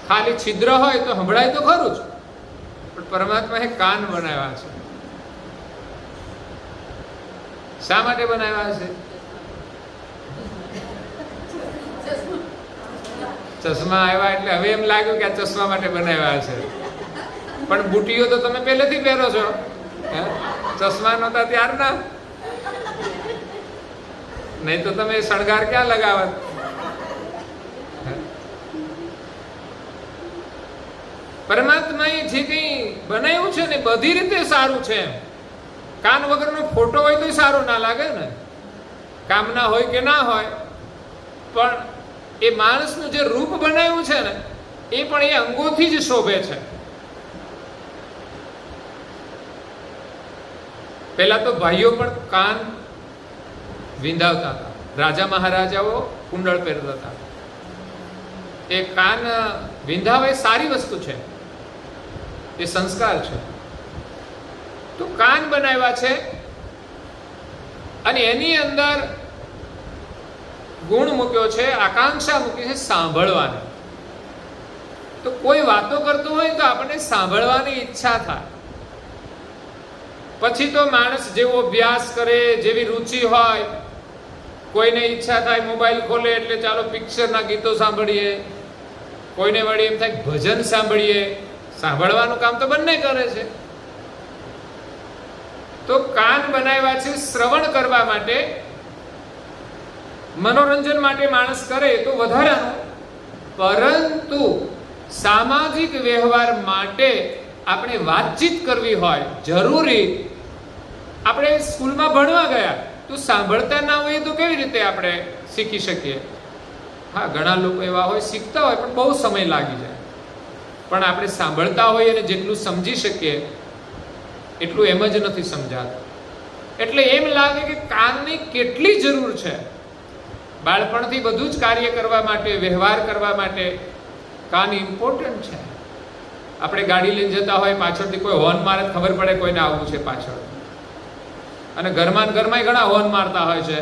ખાલી છિદ્ર હોય તો સંભળાય તો ખરું જ, પણ પરમાત્માએ કાન બનાવ્યા છે. શા માટે બનાવ્યા છે? ચશ્મા આવ્યા એટલે હવે એમ લાગ્યું કે આ ચશ્મા માટે બનાવ્યા છે, પણ બુટીઓ તો તમે પહેલેથી પહેરો છો. ચશ્મા નહોતા ત્યારના, નહીં તો તમે શણગાર ક્યાં લગાવત? પરમાત્માએ જે કંઈ બનાવ્યું છે ને બધી રીતે સારું છે. કાન વગરનો ફોટો હોય તો સારું ના લાગે ને, કામના હોય કે ના હોય, પણ એ માણસનું જે રૂપ બનાવ્યું છે ને એ પણ એ અંગોથી જ શોભે છે. પહેલા તો ભાઈઓ પણ કાન વિંધાવતા હતા. રાજા મહારાજાઓ કુંડળ પહેરતા હતા. એ કાન વિંધાવે સારી વસ્તુ છે, એ સંસ્કાર છે. તો કાન બનાવ્યા છે અને એની અંદર ગુણ મૂક્યો છે, આકાંક્ષા મૂકી છે સાંભળવાની. તો કોઈ વાતો કરતું હોય તો આપણને સાંભળવાની ઈચ્છા થાય. પછી તો માણસ જેવો અભ્યાસ કરે, જેવી રુચિ હોય, કોઈને ઈચ્છા થાય મોબાઈલ ખોલે એટલે ચાલો પિક્ચરના ગીતો સાંભળીએ, કોઈને વળી એમ થાય ભજન સાંભળીએ. સાંભળવાનું કામ તો બંને કરે છે. તો કાન બનાવ્યા છે શ્રવણ કરવા માટે, મનોરંજન માટે માણસ કરે તો વધારાનું, પરંતુ સામાજિક વ્યવહાર માટે આપણે વાતચીત કરવી હોય જરૂરી. આપણે સ્કૂલમાં ભણવા ગયા તો સાંભળતા ના હોઈએ તો કેવી રીતે આપણે શીખી શકીએ? હા, ઘણા લોકો એવા હોય શીખતા હોય પણ બહુ સમય લાગી જાય. પણ આપણે સાંભળતા હોઈએ અને જેટલું સમજી શકીએ એટલું એમ જ નથી સમજાતું. એટલે એમ લાગે કે કાનની કેટલી જરૂર છે. બાળપણથી બધું જ કાર્ય કરવા માટે, વ્યવહાર કરવા માટે કાન ઇમ્પોર્ટન્ટ છે. આપણે ગાડી લઈને જતા હોય, પાછળથી કોઈ હોર્ન મારે ખબર પડે કોઈને આવવું છે પાછળ. અને ઘરમાં ઘણા હોર્ન મારતા હોય છે.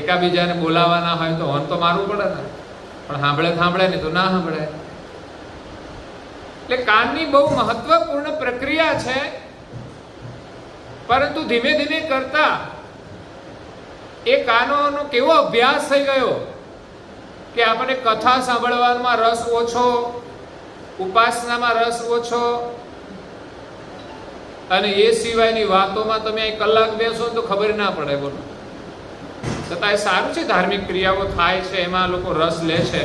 એકાબીજાને બોલાવાના હોય તો હોર્ન તો મારવું પડે ને, પણ સાંભળે નહીં તો ના સાંભળે. એટલે કાનની બહુ મહત્વપૂર્ણ પ્રક્રિયા છે. પરંતુ ધીમે ધીમે કરતા એ કાનોનો કેવો અભ્યાસ થઈ ગયો કે આપણને કથા સાંભળવામાં રસ ઓછો, ઉપાસનામાં રસ ઓછો, અને એ સિવાયની વાતોમાં તમે અહીં કલાક બેસો તો ખબર ના પડે. બોલો, છતાં સારું છે, ધાર્મિક ક્રિયાઓ થાય છે, એમાં લોકો રસ લે છે.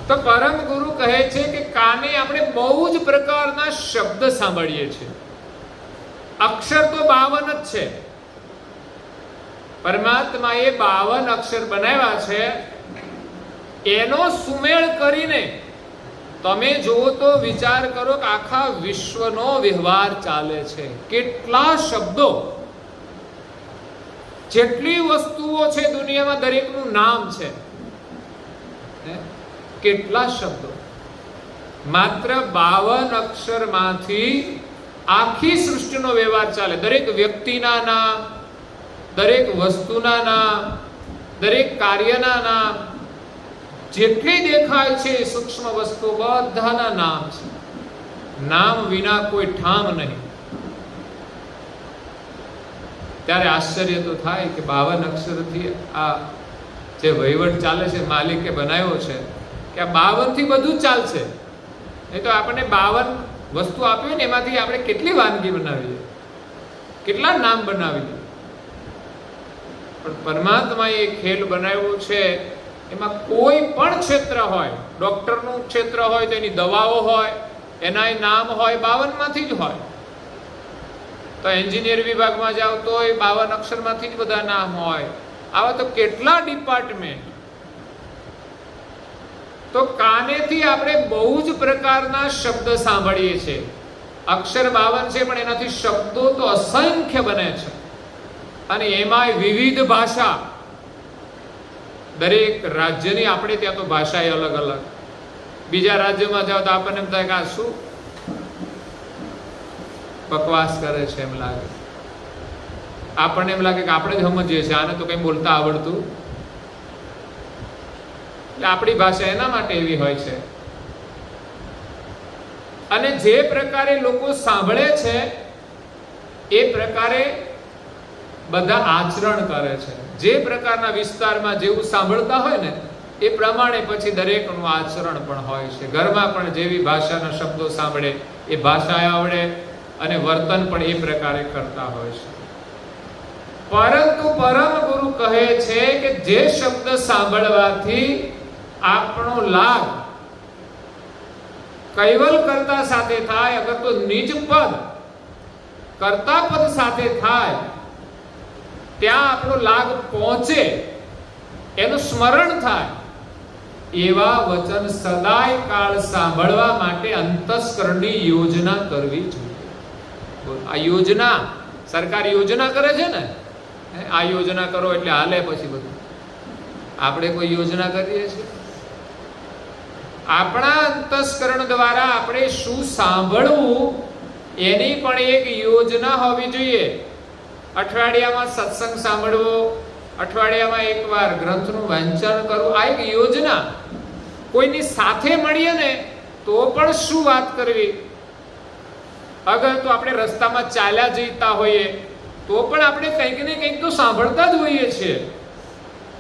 તો પરમ ગુરુ કહે છે કે કાને આપણે બહુ જ પ્રકારના શબ્દ સાંભળીએ છીએ. અક્ષર તો 52 જ છે. પરમાત્માએ 52 અક્ષર બનાવ્યા છે. એનો સુમેળ કરીને તમે જુઓ તો વિચાર કરો કે આખા વિશ્વનો વ્યવહાર ચાલે છે. કેટલા શબ્દો, જેટલી વસ્તુઓ છે દુનિયામાં દરેકનું નામ છે. કેટલા શબ્દો, માત્ર 52 અક્ષરમાંથી આખી સૃષ્ટિનો વ્યવહાર ચાલે. દરેક વ્યક્તિના નામ, દરેક વસ્તુના નામ, દરેક કાર્યના નામ, જેટલી દેખાય છે સૂક્ષ્મ વસ્તુ બધાના નામ છે. નામ વિના કોઈ ઠામ નહીં. ત્યારે આશ્ચર્ય તો થાય કે 52 અક્ષરથી આ જે વહીવટ ચાલે છે, માલિકે બનાવ્યો છે કે આ 52 થી બધું જ ચાલશે. નહીં તો આપણને 52 વસ્તુ આપી ને એમાંથી આપણે કેટલી વાનગી બનાવીએ, કેટલા નામ બનાવીએ. પણ પરમાત્માએ એક ખેલ બનાવ્યો છે. એમાં કોઈ પણ ક્ષેત્ર હોય, ડોક્ટરનું ક્ષેત્ર હોય તો એની દવાઓ હોય, એના નામ હોય 52 માંથી જ હોય. તો એન્જિનિયર વિભાગમાં જાવ તો 52 અક્ષરમાંથી જ બધા નામ હોય. આવા તો કેટલા ડિપાર્ટમેન્ટ. તો કાનેથી આપણે બહુ જ પ્રકારના શબ્દ સાંભળીએ છીએ. અક્ષર 52 છે પણ એનાથી શબ્દો તો અસંખ્ય બને છે. અને એમાંય વિવિધ ભાષા. દરેક રાજ્યની આપણે ત્યાં તો ભાષા અલગ અલગ. બીજા રાજ્યમાં જાઓ તો આપણને એમ થાય કે આ શું બકવાસ કરે છે એમ લાગે. આપણને એમ લાગે કે આપણે જ સમજીએ છીએ, આને તો કંઈ બોલતા આવડતું. એટલે આપણી ભાષા એના માટે એવી હોય છે. અને જે પ્રકારે લોકો સાંભળે છે એ પ્રકારે બધા આચરણ કરે છે. જે પ્રકારના વિસ્તારમાં જેવું સાંભળતા હોય ને એ પ્રમાણે પછી દરેકનું આચરણ પણ હોય છે. ઘરમાં પણ જેવી ભાષાના શબ્દો સાંભળે એ ભાષા આવડે અને વર્તન પણ એ પ્રકારે કરતા હોય છે. પરંતુ પરમ ગુરુ કહે છે કે જે શબ્દ સાંભળવાથી આપણો લાભ કૈવલ કર્તા સાથે થાય, અગર તો નિજ પદ કર્તા પદ સાથે થાય, ત્યાં આપણો લાભ પહોંચે, એનું સ્મરણ થાય, એવા વચન સદાય કાળ સાંભળવા માટે અંતસ્કરણની યોજના કરવી જોઈએ. આ યોજના સરકાર યોજના કરે છે ને, આ યોજના કરો એટલે હાલે પછી બધું. આપણે કોઈ યોજના કરીએ છીએ? આપણા અંતસ્કરણ દ્વારા આપણે શું સાંભળવું એની પણ એક યોજના હોવી જોઈએ. અઠવાડિયામાં સત્સંગ સાંભળવો, અઠવાડિયામાં એકવાર ગ્રંથનું વાંચન કરવું, આ એક યોજના. કોઈની સાથે મળીએ ને તો પણ શું વાત કરવી, અગર તો આપણે રસ્તામાં ચાલ્યા જતા હોઈએ તો પણ આપણે કંઈક ને કંઈક તો સાંભળતા જ હોઈએ છીએ.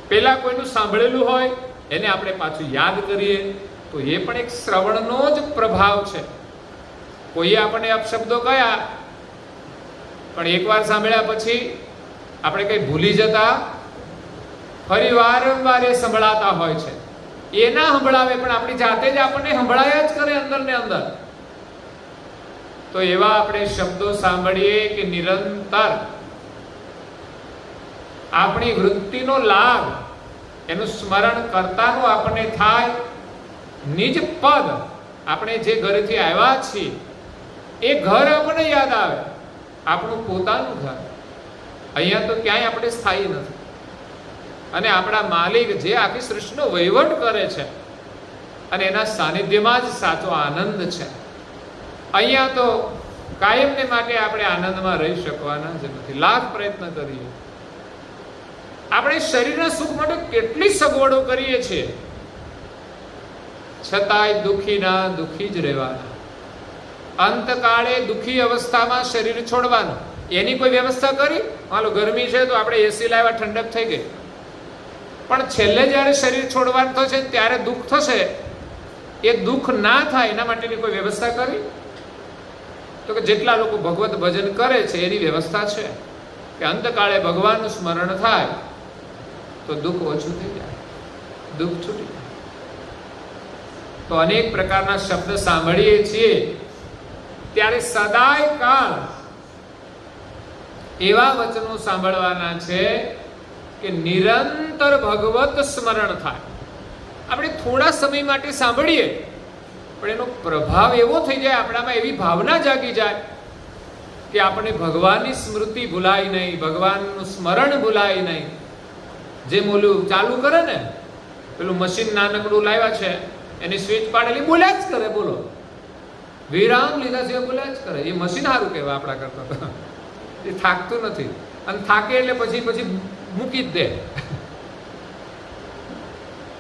પેલા કોઈનું સાંભળેલું હોય એને આપણે પાછું યાદ કરીએ તો એ પણ એક શ્રવણનો જ પ્રભાવ છે. કોઈએ આપણને અપશબ્દો કયા, પણ એકવાર સાંભળ્યા પછી આપણે કંઈ ભૂલી જતા, ફરી વારંવાર એ સંભળાતા હોય છે. એ ના સંભળાવે પણ આપણી જાતે જ આપણને સંભળાયા જ કરે અંદર ને અંદર. તો એવા આપણે શબ્દો સાંભળીએ કે નિરંતર આપણી વૃત્તિનો લાભ, એનું સ્મરણ કરતાનું આપણને થાય. નિજ પદ, આપણે જે ઘરેથી આવ્યા છીએ એ ઘર આપણને યાદ આવે, આપણું પોતાનું ઘર. અહીંયા તો ક્યાંય આપણે સ્થાયી નથી. અને આપણા માલિક જે આખી સૃષ્ટિનો વહીવટ કરે છે અને એના સાનિધ્યમાં જ સાચો આનંદ છે. અહીંયા તો કાયમને માટે આપણે આનંદમાં રહી શકવાના જ નથી, લાખ પ્રયત્ન કરીએ. આપણે શરીરના સુખ માટે કેટલી સગવડો કરીએ છીએ, છતાંય દુઃખીના દુઃખી જ રહેવાના. અંતકાળે દુઃખી અવસ્થામાં શરીર છોડવાનું, એની કોઈ વ્યવસ્થા કરી? હાલો ગરમી છે તો આપણે એસી લાવ્યા, ઠંડક થઈ ગઈ. પણ છેલ્લે જ્યારે શરીર છોડવાનું થશે ત્યારે દુઃખ થશે, એ દુઃખ ના થાય એના માટેની કોઈ વ્યવસ્થા કરી? તો કે જેટલા લોકો ભગવત ભજન કરે છે એની વ્યવસ્થા છે કે અંતકાળે ભગવાનનું સ્મરણ થાય તો દુઃખ ઓછું થઈ જાય, દુઃખ છૂટી જાય. તો અનેક પ્રકારના શબ્દ સાંભળીએ છીએ ત્યારે સદાય કાળ એવા વચનો સાંભળવાના છે કે નિરંતર ભગવત સ્મરણ થાય. આપણે થોડા સમય માટે સાંભળીએ પણ એનો પ્રભાવ એવો થઈ જાય, આપણામાં એવી ભાવના જાગી જાય કે આપણે ભગવાનની સ્મૃતિ ભૂલાય નહીં, ભગવાનનું સ્મરણ ભૂલાય નહીં. જે ઓલું ચાલુ કરે ને, પેલું મશીન નાનકડું લાવ્યા છે, એની સ્વિચ પાડેલી બોલ્યા જ કરે, બોલો વિરામ લીધા છે બોલ્યા જ કરે. એ મશીન સારું કહેવાય આપણા કરતા. એ થાકતું નથી, અને થાકે એટલે પછી મૂકી જ દે,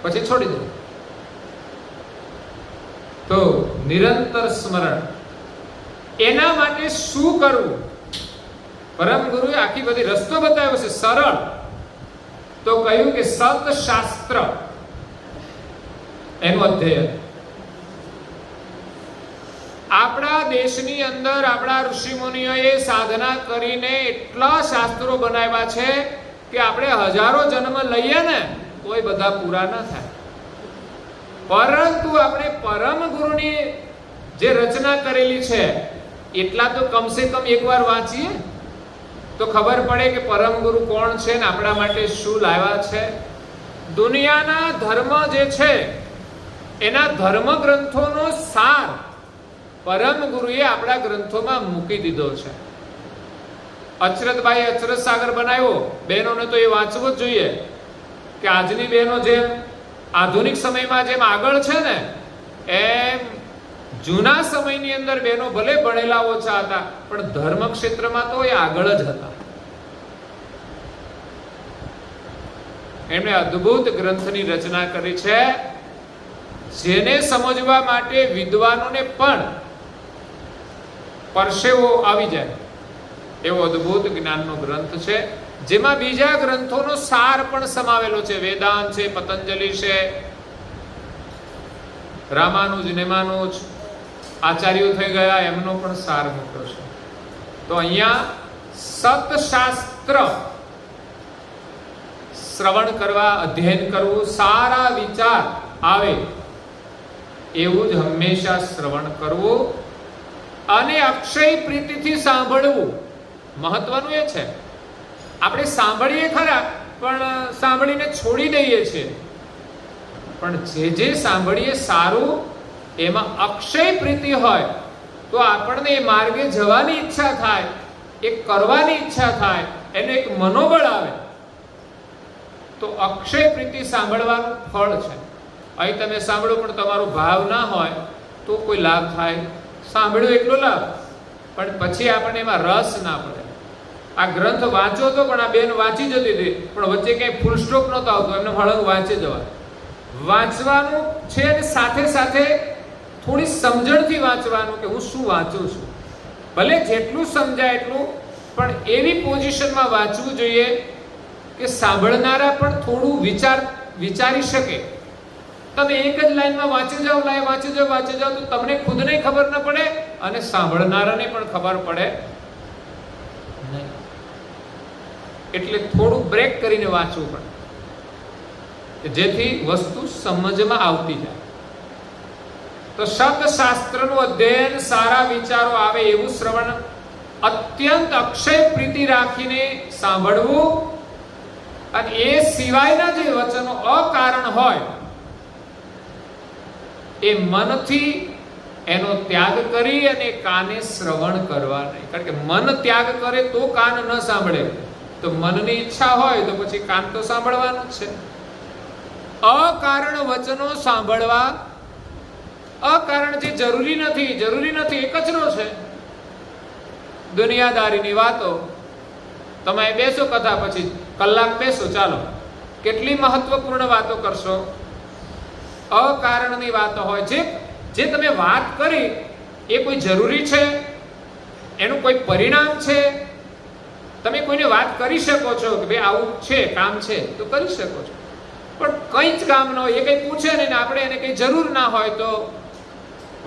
પછી છોડી દે. તો નિરંતર સ્મરણ, એના માટે શું કરવું? પરમ ગુરુએ આખી બધી રસ્તો બતાવ્યો છે સરળ. તો કહ્યું કે સતશાસ્ત્ર એનું અધ્યયન. આપણા દેશની અંદર આપણા ઋષિ મુનિઓએ સાધના કરીને એટલા શાસ્ત્રો બનાવ્યા છે કે આપણે હજારો જન્મ લઈએ ને તોય બધા પૂરા ન થાય. પરંતુ આપણે પરમ ગુરુની જે રચના કરેલી છે એટલા તો કમસે કમ એકવાર વાંચીએ તો ખબર પડે કે પરમ ગુરુ કોણ છે ને આપણા માટે શું લાવ્યા છે. દુનિયાના ધર્મ જે છે એના ધર્મ ગ્રંથોનો સાર પરમ ગુરુએ આપણા ગ્રંથોમાં મૂકી દીધો છે. અચરતભાઈ અચરત સાગર બનાવ્યો, બહેનોને તો એ વાંચવું જ જોઈએ કે આજની બહેનો જેમ આધુનિક સમયમાં જેમ આગળ છે ને એમ જૂના સમયની અંદર બહેનો ભલે ભણેલા ઓછા હતા પણ ધર્મ ક્ષેત્રમાં તો એ આગળ જ હતા. એમણે અદ્ભુત ગ્રંથની રચના કરી છે જેને સમજવા માટે વિદ્વાનોને પણ પરસેવો આવી જાય એવો અદ્ભુત જ્ઞાનનો ગ્રંથ છે, જેમાં બીજા ગ્રંથોનો સાર પણ સમાવેલો છે. વેદાંત છે, પતંજલિ છે, રામાનુજ નેમાનુજ આચાર્યો થઈ ગયા એમનો પણ સાર મૂક્યો છે. તો અહીંયા સતશાસ્ત્ર શ્રવણ કરવા, અધ્યયન કરવું, સારા વિચાર આવે એવું જ હંમેશા શ્રવણ કરવું અને અક્ષય પ્રીતિથી સાંભળવું. મહત્વનું એ છે આપણે સાંભળીએ ખરા પણ સાંભળીને છોડી દઈએ છીએ, પણ જે સાંભળીએ સારું એમાં અક્ષય પ્રીતિ હોય તો આપણને એ માર્ગે જવાની ઈચ્છા થાય, એ કરવાની ઈચ્છા થાય, એનું એક મનોબળ આવે. તો અક્ષય પ્રીતિ સાંભળવાનું ફળ છે. અહીં તમે સાંભળો પણ તમારો ભાવ ના હોય તો કોઈ લાભ થાય? સાંભળ્યો એટલો લાભ, પણ પછી આપણને એમાં રસ ના પડે. આ ગ્રંથ વાંચો તો પણ આ બેન વાંચી જતી હતી પણ વચ્ચે ક્યાંય ફૂલ સ્ટોપ નહોતો આવતો, એમને હળંગ વાંચી જવાય. વાંચવાનું છે અને સાથે સાથે થોડી સમજણથી વાંચવાનું કે હું શું વાંચું છું. ભલે જેટલું સમજાય એટલું, પણ એવી પોઝિશનમાં વાંચવું જોઈએ કે સાંભળનારા પણ થોડું વિચારી શકે. તમે એક જ લાઈનમાં વાંચી જાઓ તો તમને ખુદને ખબર ન પડે અને સાંભળનારાને પણ ખબર પડે નહીં. એટલે થોડું બ્રેક કરીને વાંચવું પડે, જેથી વસ્તુ સમજમાં આવતી જાય. તો શબ્દશાસ્ત્રનું અધ્યયન, સારા વિચારો આવે એવું શ્રવણ, અત્યંત અક્ષય પ્રીતિ રાખીને સાંભળવું, અને એ સિવાયના જે વચનો અકારણ હોય એ મનથી એનો ત્યાગ કરી અને કાને શ્રવણ કરવા નહીં. કારણ કે મન ત્યાગ કરે તો કાન ન સાંભળે. તો મનની ઈચ્છા હોય તો પછી કાન તો સાંભળવાનું જ છે. અકારણ વચનો સાંભળવા, અકારણ જે જરૂરી નથી એ કચરો છે. દુનિયાદારીની વાતો, તમે બેસો કથા પછી કલાક બેસો, ચાલો કેટલી મહત્વપૂર્ણ વાતો કરશો. અકારણની વાતો હોય, જે તમે વાત કરી એ કોઈ જરૂરી છે, એનું કોઈ પરિણામ છે. તમે કોઈને વાત કરી શકો છો કે ભાઈ આવું છે, કામ છે, તો કરી શકો છો. પણ કંઈ જ કામ ન હોય, એ કંઈ પૂછે ને આપણે એને કંઈ જરૂર ના હોય તો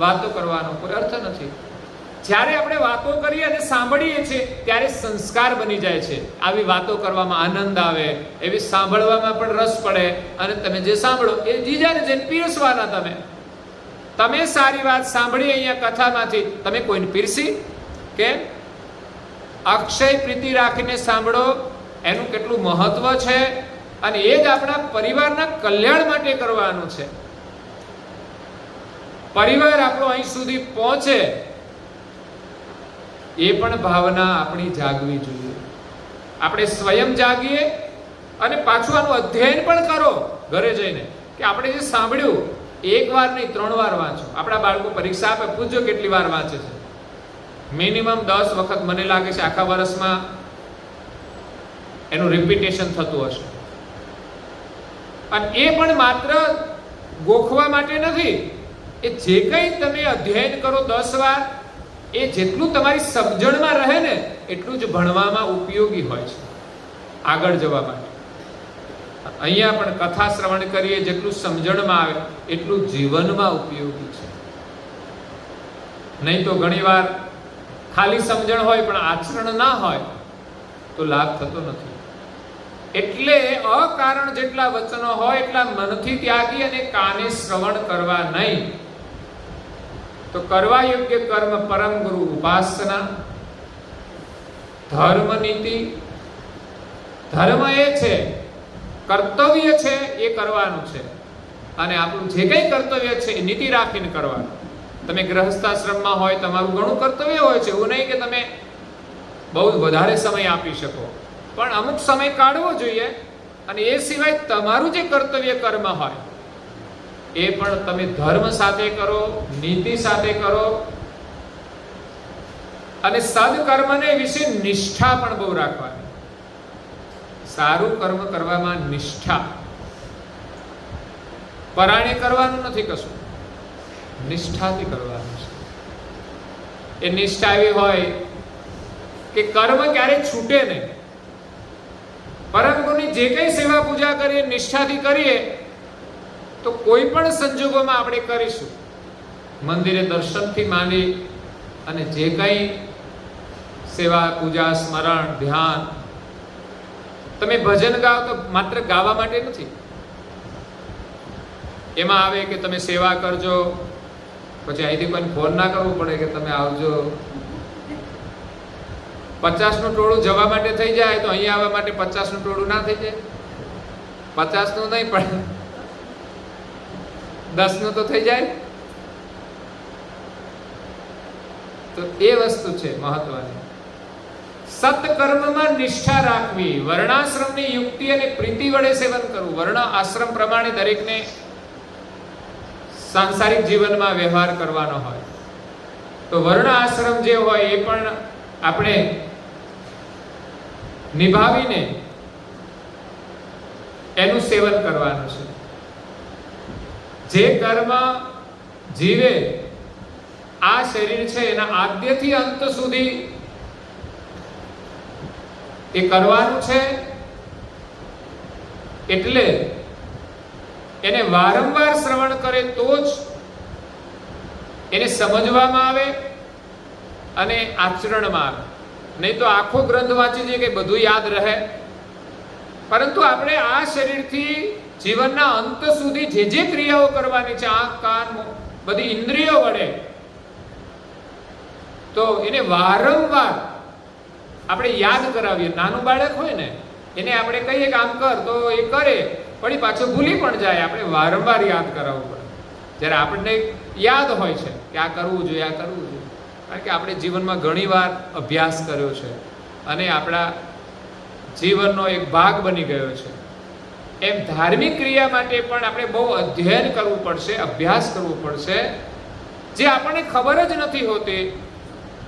વાતો કરવાનો કોઈ અર્થ નથી. જ્યારે આપણે વાતો કરીએ અને સાંભળીએ છીએ ત્યારે સંસ્કાર બની જાય છે. આવી વાતો કરવામાં આનંદ આવે, એવી સાંભળવામાં પણ રસ પડે, અને તમે જે સાંભળો એ બીજાને જઈને પીરસવાના. તમે સારી વાત સાંભળી અહીંયા કથામાંથી, તમે કોઈને પીરસી? કેમ? અક્ષય પ્રીતિ રાખીને સાંભળો, એનું કેટલું મહત્વ છે, અને એ જ આપણા પરિવારના કલ્યાણ માટે કરવાનું છે. પરિવાર આપણો અહીં સુધી પહોંચે એ પણ ભાવના આપણી જાગવી જોઈએ. આપણે સ્વયં જાગીએ અને પાછું આનું અધ્યયન પણ કરો ઘરે જઈને, કે આપણે જે સાંભળ્યું એક વાર નહીં 3 વાર વાંચો. આપણા બાળકો પરીક્ષા આપે, પૂછજો કેટલી વાર વાંચે છે. મિનિમમ 10 વખત મને લાગે છે આખા વર્ષમાં એનું રિપીટેશન થતું હશે. અને એ પણ માત્ર ગોખવા માટે નથી. એ જે કંઈ તમે અધ્યયન કરો 10 વાર, એ જેટલું તમારી સમજણમાં રહે ને એટલું જ ભણવામાં ઉપયોગી હોય છે આગળ જવા માટે. અહીંયા પણ કથા શ્રવણ કરીએ, જેટલું સમજણમાં આવે એટલું જીવનમાં ઉપયોગી છે. નહીં તો ઘણીવાર ખાલી સમજણ હોય પણ આચરણ ના હોય તો લાભ થતો નથી. એટલે અકારણ જેટલા વચનો હોય એટલા મનથી ત્યાગી અને કાને શ્રવણ કરવા નહીં. તો કરવા યોગ્ય કર્મ, પરમ ગુરુ ઉપાસના, ધર્મ નીતિ. ધર્મ એ છે, કર્તવ્ય છે એ કરવાનું છે, અને આપણું જે કંઈ કર્તવ્ય છે એ નીતિ રાખીને કરવાનું. તમે ગૃહસ્થાશ્રમમાં હોય, તમારું ઘણું કર્તવ્ય હોય છે. એવું નહીં કે તમે બહુ વધારે સમય આપી શકો, પણ અમુક સમય કાઢવો જોઈએ. અને એ સિવાય તમારું જે કર્તવ્ય કર્મ હોય એ પણ તમે ધર્મ સાથે કરો, નીતિ સાથે કરો. અને સદકર્મને વિશે નિષ્ઠા પણ બહુ રાખવાની. સારું કર્મ કરવામાં નિષ્ઠા. પરાણે કરવાનું નથી કશું, નિષ્ઠાથી કરવાનું છે. એ નિષ્ઠા એવી હોય કે કર્મ ક્યારે છૂટે નહીં. પરમ ગુરુની જે કંઈ સેવા પૂજા કરીએ, નિષ્ઠાથી કરીએ તો કોઈ પણ સંજોગોમાં આપણે કરીશું. મંદિરે દર્શનથી માંડી અને જે કંઈ સેવા પૂજા, સ્મરણ, ધ્યાન. તમે ભજન ગાઓ તો માત્ર ગાવા માટે નથી. એમાં આવે કે તમે સેવા કરજો, પછી અહીંથી કોઈને ફોન ના કરવો પડે કે તમે આવજો. 50નું ટોળું જવા માટે થઈ જાય તો અહીંયા આવવા માટે 50નું ટોળું ના થઈ જાય. 50નું નહીં પણ 10નું તો થઈ જાય. તો એ વસ્તુ છે મહત્વની. સત્કર્મમાં નિષ્ઠા રાખવી, વર્ણાશ્રમની યુક્તિ અને પ્રીતિ વડે સેવન કરવું. વર્ણ આશ્રમ પ્રમાણે દરેકને સાંસારિક જીવનમાં વ્યવહાર કરવાનો હોય તો વર્ણ આશ્રમ જે હોય એ પણ આપણે નિભાવીને એનું સેવન કરવાનું છે. જે કર્મ જીવે આ શરીર છે એના આદ્યથી અંત સુધી એ કરવાનું છે. એટલે એને વારંવાર શ્રવણ કરે તો જ એને સમજવામાં આવે અને આચરણમાં આવે. નહીં તો આખો ગ્રંથ વાંચી જઈએ કે બધું યાદ રહે. પરંતુ આપણે આ શરીરથી જીવનના અંત સુધી જે જે ક્રિયાઓ કરવાની છે, આંખ કાન બધી ઇન્દ્રિયો વડે, તો એને વારંવાર આપણે યાદ કરાવીએ. નાનું બાળક હોય ને એને આપણે કહીએ કે આમ કર તો એ કરે, પણ પાછો ભૂલી પણ જાય. આપણે વારંવાર યાદ કરાવવું પડે. જ્યારે આપણને યાદ હોય છે કે આ કરવું જોઈએ, આ કરવું જોઈએ, કારણ કે આપણે જીવનમાં ઘણીવાર અભ્યાસ કર્યો છે અને આપણા જીવનનો એક ભાગ બની ગયો છે. એમ ધાર્મિક ક્રિયા માટે પણ આપણે બહુ અધ્યયન કરવું પડશે, અભ્યાસ કરવો પડશે, જે આપણને ખબર જ નથી હોતી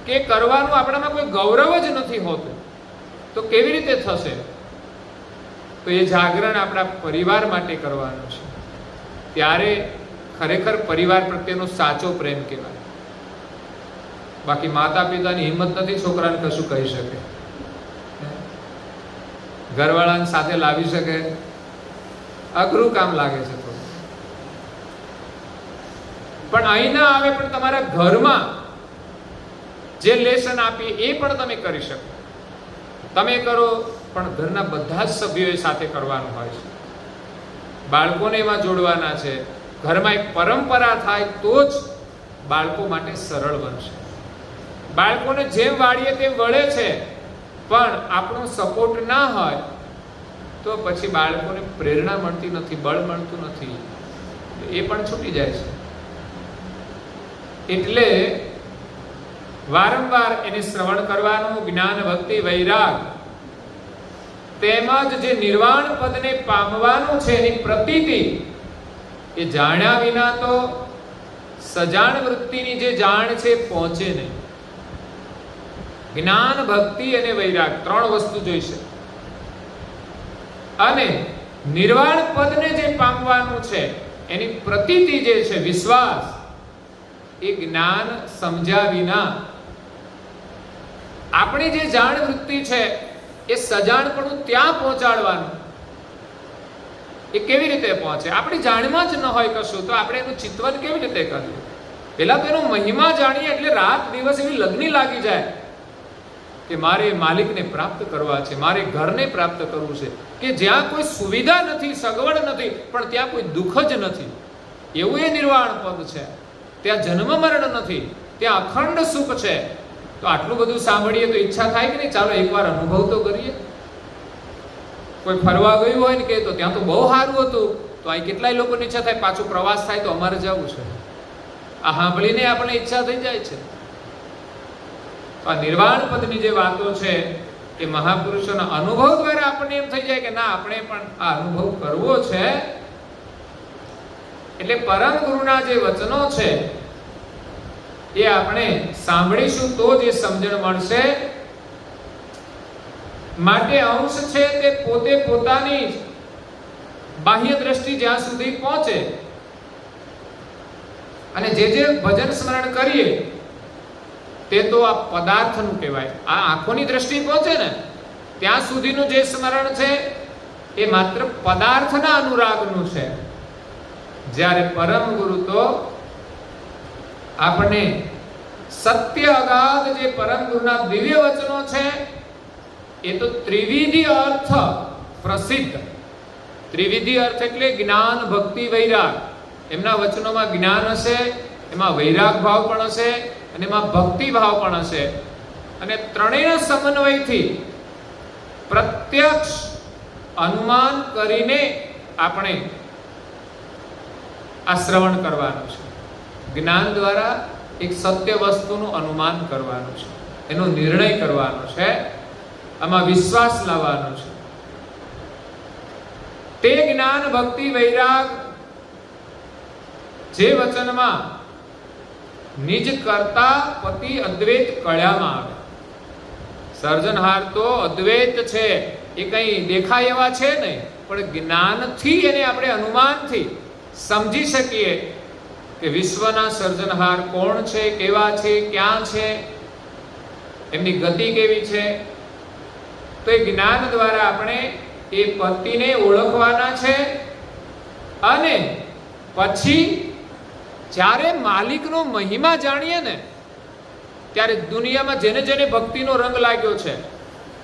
કે કરવાનું આપણામાં કોઈ ગૌરવ જ નથી હોતું. તો કેવી રીતે થશે? તો એ જાગરણ આપણા પરિવાર માટે કરવાનું છે. ત્યારે ખરેખર પરિવાર પ્રત્યેનો સાચો પ્રેમ કહેવાય. બાકી માતા પિતાની હિંમત નથી છોકરાને કશું કહી શકે, ઘરવાળાને સાથે લાવી શકે, અઘરું કામ લાગે છે થોડું. પણ અહીં ના આવે પણ તમારા ઘરમાં જે લેસન આપીએ એ પણ તમે કરી શકો. તમે કરો પણ ઘરના બધા જ સભ્યોએ સાથે કરવાનું હોય છે. બાળકોને એમાં જોડવાના છે. ઘરમાં એક પરંપરા થાય તો જ બાળકો માટે સરળ બનશે. બાળકોને જેમ વાળીએ તેમ વળે છે, પણ આપણો સપોર્ટ ના હોય તો પછી બાળકોને પ્રેરણા મળતી નથી, બળ મળતું નથી, એ પણ છૂટી જાય છે. એટલે વારંવાર એને શ્રવણ કરવાનું. જ્ઞાન ભક્તિ વૈરાગ તેમજ જે નિર્વાણ પદને પામવાનું છે એની પ્રતીતિ એ જાણ્યા વિના તો સજાણ વૃત્તિની જે જાણ છે પહોંચે નહીં. જ્ઞાન ભક્તિ અને વૈરાગ ત્રણ વસ્તુ જોઈશે. અને નિર્વાણ પદને જે પામવાનું છે એની પ્રતીતિ જે છે, વિશ્વાસ, એ જ્ઞાન સમજ્યા વિના આપણી જે જાણ વૃત્તિ છે એ સજાણપણું ત્યાં પહોંચાડવાનું. એ કેવી રીતે પહોંચે? આપણી જાણમાં જ ન હોય કશું, તો આપણે એનું ચિંતન કેવી રીતે કરીએ? પેલા તો એનો મહિમા જાણીએ એટલે રાત દિવસ એવી લગ્ની લાગી જાય કે મારે માલિકને પ્રાપ્ત કરવા છે, મારે ઘરને પ્રાપ્ત કરવું છે, કે જ્યાં કોઈ સુવિધા નથી, સગવડ નથી, પણ ત્યાં કોઈ દુઃખ જ નથી. એવું એ નિર્વાણ પદ છે. ત્યાં જન્મ મરણ નથી, ત્યાં અખંડ સુખ છે. તો આટલું બધું સાંભળીએ તો ઈચ્છા થાય કે નહીં, ચાલો એકવાર અનુભવ તો કરીએ. કોઈ ફરવા ગયું હોય ને કે તો ત્યાં તો બહુ સારું હતું, તો અહીં કેટલાય લોકોની ઈચ્છા થાય પાછું પ્રવાસ થાય તો અમારે જવું છે. આ સાંભળીને આપણે ઈચ્છા થઈ જાય છે. તો આ નિર્વાણ પદની જે વાતો છે એ મહાપુરુષોના અનુભવ દ્વારા આપણને એમ થઈ જાય કે ના, આપણે પણ આ અનુભવ કરવો છે. એટલે પરમ ગુરુના જે વચનો છે એ આપણે સાંભળીશું તો જ એ સમજણ મળશે. માટે અંશ છે તે પોતે પોતાની બાહ્ય દ્રષ્ટિ જ્યાં સુધી પહોંચે અને જે જે ભજન સ્મરણ કરીએ તે તો આ પદાર્થનું કહેવાય. આ આંખોની દ્રષ્ટિ પહોંચે ને ત્યાં સુધીનું જે સ્મરણ છે એ માત્ર પદાર્થના અનુરાગનું છે. જ્યારે પરમ ગુરુ તો આપણને સત્ય અગાધ જે પરમ ગુરુના દિવ્ય વચનો છે એ તો ત્રિવિધિ અર્થ પ્રસિદ્ધ. ત્રિવિધિ અર્થ એટલે જ્ઞાન ભક્તિ વૈરાગ. એમના વચનોમાં જ્ઞાન હશે, એમાં વૈરાગ ભાવ પણ હશે અને એમાં ભક્તિ ભાવ પણ હશે. અને ત્રણેયના સમન્વયથી પ્રત્યક્ષ અનુમાન કરીને આપણે આ શ્રવણ કરવાનું છે. જ્ઞાન દ્વારા એક સત્ય વસ્તુનું અનુમાન કરવાનું છે, એનો નિર્ણય કરવાનો છે, આમાં વિશ્વાસ લાવવાનો છે. તે જ્ઞાન ભક્તિ વૈરાગ જે વચનમાં નિજ કરતા પતિ અદ્વૈત કળ્યામાં આવે. સર્જનહાર તો અદ્વૈત છે, એ કઈ દેખાય એવા છે નહીં, પણ જ્ઞાનથી એને આપણે અનુમાનથી સમજી શકીએ કે વિશ્વના સર્જનહાર કોણ છે, કેવા છે, ક્યાં છે, એમની ગતિ કેવી છે. તો એ જ્ઞાન દ્વારા આપણે એ પતિને ઓળખવાના છે. અને પછી જ્યારે માલિકનો મહિમા જાણીએ ને ત્યારે દુનિયામાં જેને જેને ભક્તિનો રંગ લાગ્યો છે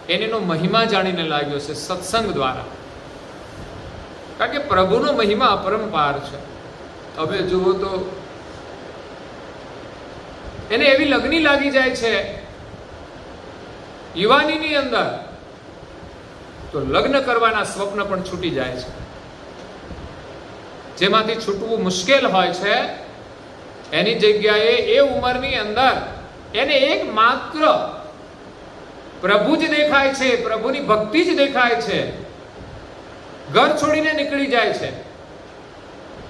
એનો મહિમા જાણીને લાગ્યો છે સત્સંગ દ્વારા. કારણ કે પ્રભુનો મહિમા અપરંપાર છે. હવે જુઓ તો એને એવી લગ્ની લાગી જાય છે યુવાનીની અંદર, તો લગ્ન કરવાના સ્વપ્ન પણ છૂટી જાય છે. જેમાંથી છૂટવું મુશ્કેલ હોય છે એની જગ્યાએ એ ઉંમરની અંદર એને એક માત્ર પ્રભુ જ દેખાય છે, પ્રભુની ભક્તિ જ દેખાય છે, ઘર છોડીને નીકળી જાય છે.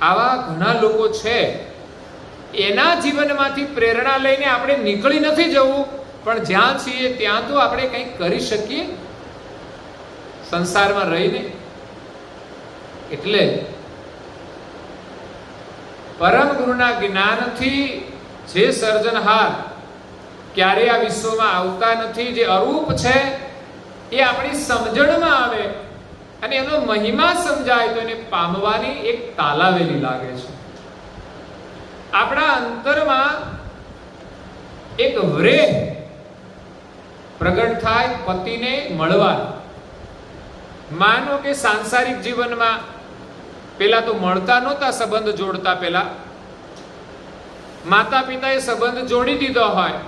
આવા ઘણા લોકો છે. એના જીવનમાંથી પ્રેરણા લઈને આપણે નીકળી નથી જવું, પણ જ્યાં છીએ ત્યાં તો આપણે કંઈક કરી શકીએ સંસારમાં રહીને. એટલે પરમ ગુરુના જ્ઞાનથી જે સર્જનહાર ક્યારે આ વિશ્વમાં આવતા નથી, જે અરૂપ છે, એ આપણી સમજણમાં આવે અને એનો મહિમા સમજાય તો એને પામવાની એક તાલાવેલી લાગે છે. આપણા અંતરમાં એક વ્રેહ પ્રગટ થાય પતિને મળવાનો. માનો કે સાંસારિક જીવનમાં પેલા તો મળતા નહોતા, સંબંધ જોડતા પેલા માતા પિતાએ સંબંધ જોડી દીધો હોય,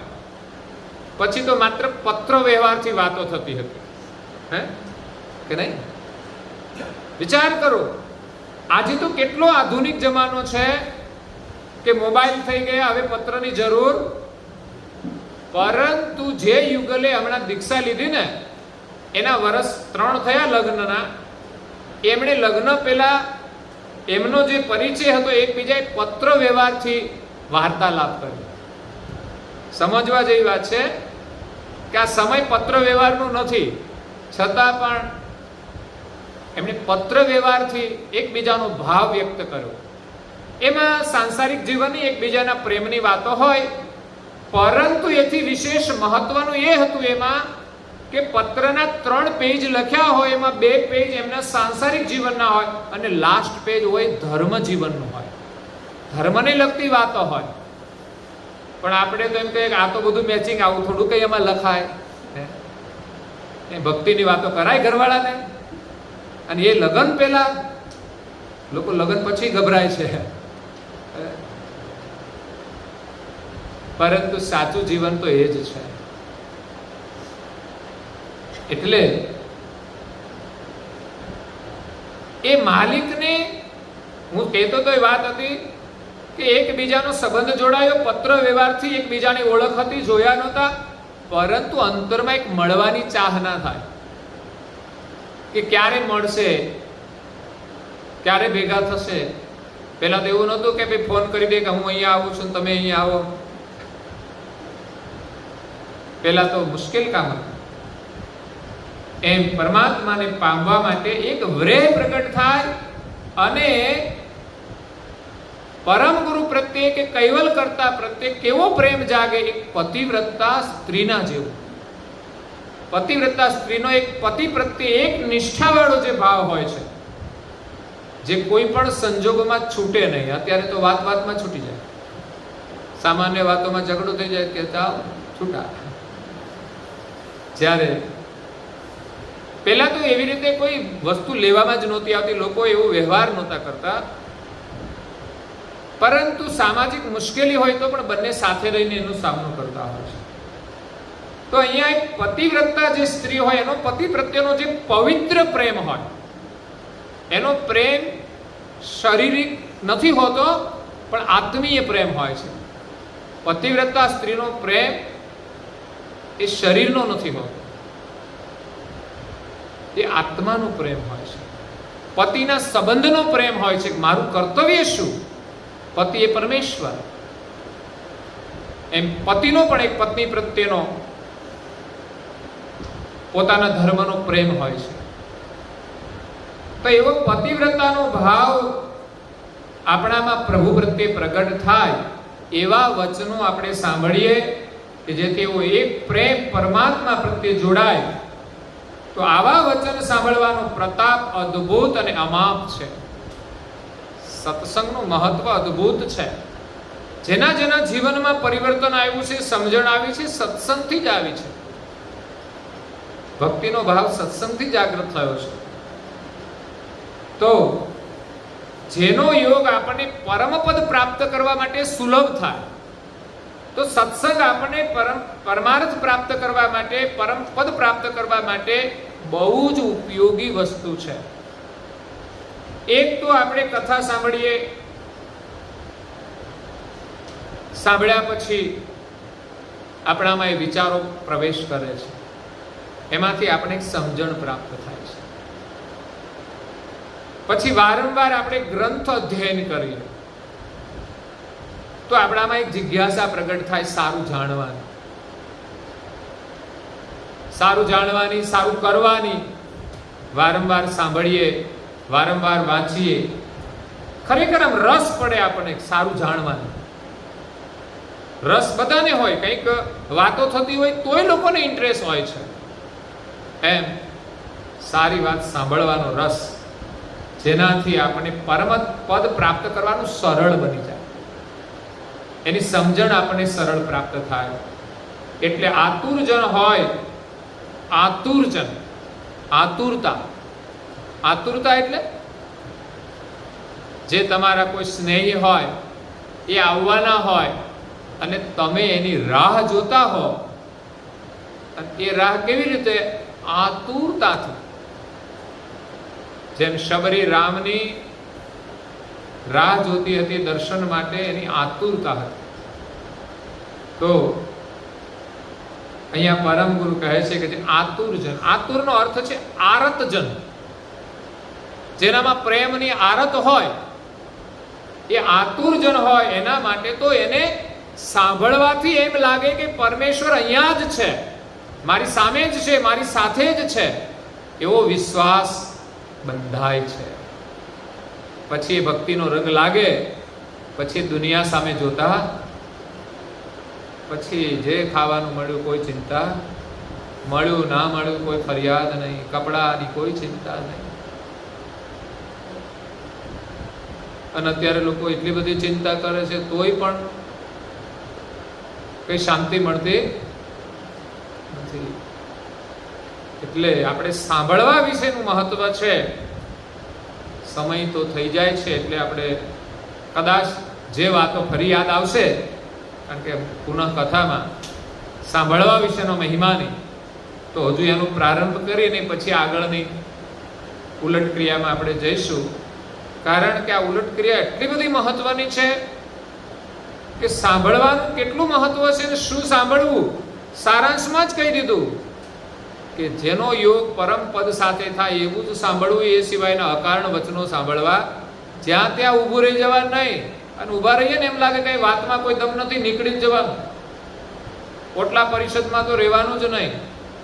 પછી તો માત્ર પત્ર વ્યવહારથી વાતો થતી હતી, હે કે નહીં? વિચાર કરો, આજે તો કેટલો આધુનિક જમાનો છે કે મોબાઈલ થઈ ગયા, હવે પત્રની જરૂર. પરંતુ જે યુગલે હમણાં દીક્ષા લીધી ને એના વર્ષ 3 થયા લગ્નના, એમણે લગ્ન પહેલા એમનો જે પરિચય હતો એકબીજાએ પત્ર વ્યવહારથી વાર્તાલાપ કર્યો. સમજવા જેવી વાત છે કે આ સમય પત્ર વ્યવહારનો નથી, છતાં પણ એમણે પત્ર વ્યવહારથી એકબીજાનો ભાવ વ્યક્ત કર્યો. એમાં સાંસારિક જીવનની એકબીજાના પ્રેમની વાતો હોય, પરંતુ એથી વિશેષ મહત્વનું એ હતું એમાં કે પત્રના 3 પેજ લખ્યા હોય, એમાં 2 પેજ એમના સાંસારિક જીવનના હોય અને લાસ્ટ પેજ હોય ધર્મ જીવનનું હોય, ધર્મને લગતી વાતો હોય. પણ આપણે તો એમ કહીએ કે આ તો બધું મેચિંગ, આવું થોડું કઈ એમાં લખાય. એ ભક્તિની વાતો કરાય ઘરવાળાને, અને એ લગ્ન પહેલા, લોકો લગ્ન પછી ગભરાય છે. પરંતુ સાચું જીવન તો એ જ છે. એટલે એ માલિકને હું કહેતો તો એ વાત હતી કે એકબીજાનો સંબંધ જોડાયો, પત્ર વ્યવહારથી એકબીજાની ઓળખ હતી, જોયા નહોતા, પરંતુ અંતરમાં એક મળવાની ચાહ ના થાય કે ક્યારે મળશે, ક્યારે ભેગા થશે. પેલા તો એવું નહોતું કે ભાઈ ફોન કરી દે કે હું અહીંયા આવું છું, તમે અહીંયા આવો. પેલા તો મુશ્કેલ કામ હતું. એમ પરમાત્માને પામવા માટે એક વ્રેહ પ્રગટ થાય અને પરમ ગુરુ પ્રત્યે કે કૈવલ કરતા પ્રત્યે કેવો પ્રેમ જાગે, એક પતિવ્રતા સ્ત્રીના જેવો. પતિવ્રતા સ્ત્રીનો એક પતિ પ્રત્યે એક નિષ્ઠાવાળો જે ભાવ હોય છે, જે કોઈ પણ સંજોગોમાં છૂટે નહીં. અત્યારે તો વાતમાં છૂટી જાય, સામાન્ય વાતોમાં ઝઘડો થઈ જાય કે જાઓ છૂટા. જ્યારે પેલા તો એવી રીતે કોઈ વસ્તુ લેવામાં જ નહોતી આવતી, લોકો એવો વ્યવહાર નહોતા કરતા. પરંતુ સામાજિક મુશ્કેલી હોય તો પણ બંને સાથે રહીને એનો સામનો કરતા હોય છે. તો અહીંયા એક પતિવ્રતા જે સ્ત્રી હોય એનો પતિ પ્રત્યેનો જે પવિત્ર પ્રેમ હોય, એનો પ્રેમ શારીરિક નથી હોતો પણ આત્મીય પ્રેમ હોય છે. પતિવ્રતા સ્ત્રીનો પ્રેમ એ શરીરનો નથી હોતો, એ આત્માનો પ્રેમ હોય છે. પતિના સંબંધનો પ્રેમ હોય છે. મારું કર્તવ્ય શું? પતિ એ પરમેશ્વર. એમ પતિનો પણ એક પત્ની પ્રત્યેનો પોતાના ધર્મનો પ્રેમ હોય છે. તો એવો પતિવ્રતાનો ભાવ આપણામાં પ્રભુ પ્રત્યે પ્રગટ થાય એવા વચનો આપણે સાંભળીએ કે જેથી એવો એક પ્રેમ પરમાત્મા પ્રત્યે જોડાય, તો આવા વચન સાંભળવાનો પ્રતાપ અદ્ભુત અને અમાપ છે. સત્સંગનું મહત્વ અદ્ભુત છે. જેના જેના જીવનમાં પરિવર્તન આવ્યું છે, સમજણ આવી છે, સત્સંગથી જ આવી છે. ભક્તિનો ભાવ સત્સંગથી જાગૃત થયો છે. તો જેનો યોગ આપણને પરમપદ પ્રાપ્ત કરવા માટે સુલભ થાય, તો સત્સંગ આપણને પરમાર્થ પ્રાપ્ત કરવા માટે, પરમપદ પ્રાપ્ત કરવા માટે બહુ જ ઉપયોગી વસ્તુ છે. એક તો આપણે કથા સાંભળીએ, સાંભળ્યા પછી આપણામાં એ વિચારો પ્રવેશ કરે છે, એમાંથી આપણે સમજણ પ્રાપ્ત થાય છે. પછી વારંવાર આપણે ગ્રંથ અધ્યયન કરીએ તો આપણામાં એક જિજ્ઞાસા પ્રગટ થાય સારું જાણવાની, સારું કરવાની. વારંવાર સાંભળીએ, વારંવાર વાંચીએ, ખરેખર આમ રસ પડે આપણને સારું જાણવાનું. રસ બધાને હોય, કંઈક વાતો થતી હોય તોય લોકોને ઇન્ટરેસ્ટ હોય છે. એમ સારી વાત સાંભળવાનો રસ, જેનાથી આપણને પરમ પદ પ્રાપ્ત કરવાનું સરળ બની જાય, એની સમજણ આપણને સરળ પ્રાપ્ત થાય. એટલે આતુરજન હોય, આતુરતા એટલે જે તમારા કોઈ સ્નેહી હોય, એ આવવાના હોય અને તમે એની રાહ જોતા હો, અને એ રાહ કેવી રીતે? આતુરતાથી. જેમ શબરી રામની રાહ જોતી હતી દર્શન માટે, એની આતુરતા હતી. તો અહીંયા પરમ ગુરુ કહે છે કે જે આતુરજન, આતુરનો અર્થ છે આરતજન, જેનામાં પ્રેમની આરત હોય, એ આતુરજન હોય. એના માટે તો એને સાંભળવાથી એમ લાગે કે પરમેશ્વર અહીંયા જ છે, મારી સામે જ છે, મારી સાથે જ છે, એવો વિશ્વાસ બંધાય છે. પછી એ ભક્તિનો રંગ લાગે, પછી દુનિયા સામે જોતા, પછી જે ખાવાનું મળ્યું કોઈ ચિંતા, મળ્યું ના મળ્યું કોઈ ફરિયાદ નહીં, કપડાની કોઈ ચિંતા નહીં. અને અત્યારે લોકો એટલી બધી ચિંતા કરે છે તોય પણ કઈ શાંતિ મળતી નથી. એટલે આપણે સાંભળવા વિશેનું મહત્વ છે. સમય તો થઈ જાય છે એટલે આપણે કદાચ જે વાતો ફરી યાદ આવશે, કારણ કે પુનઃ કથામાં સાંભળવા વિશેનો મહિમાની, તો હજુ એનો પ્રારંભ કરીને પછી આગળની ઉલટ ક્રિયામાં આપણે જઈશું. કારણ કે આ ઉલટ ક્રિયા એટલી બધી મહત્વની છે કે સાંભળવાનું કેટલું મહત્વ છે ને શું સાંભળવું, સારાંશમાં જ કહી દીધું કે જેનો યોગ પરમ પદ સાથે થાય એવું જ સાંભળવું, એ સિવાયના અકારણ વચનો સાંભળવા જ્યાં ત્યાં ઊભું રહી જવા નહીં. અને ઊભા રહીએ ને એમ લાગે કે વાતમાં કોઈ દમ નથી, નીકળી જ જવાનું. ઓટલા પરિષદમાં તો રહેવાનું જ નહીં.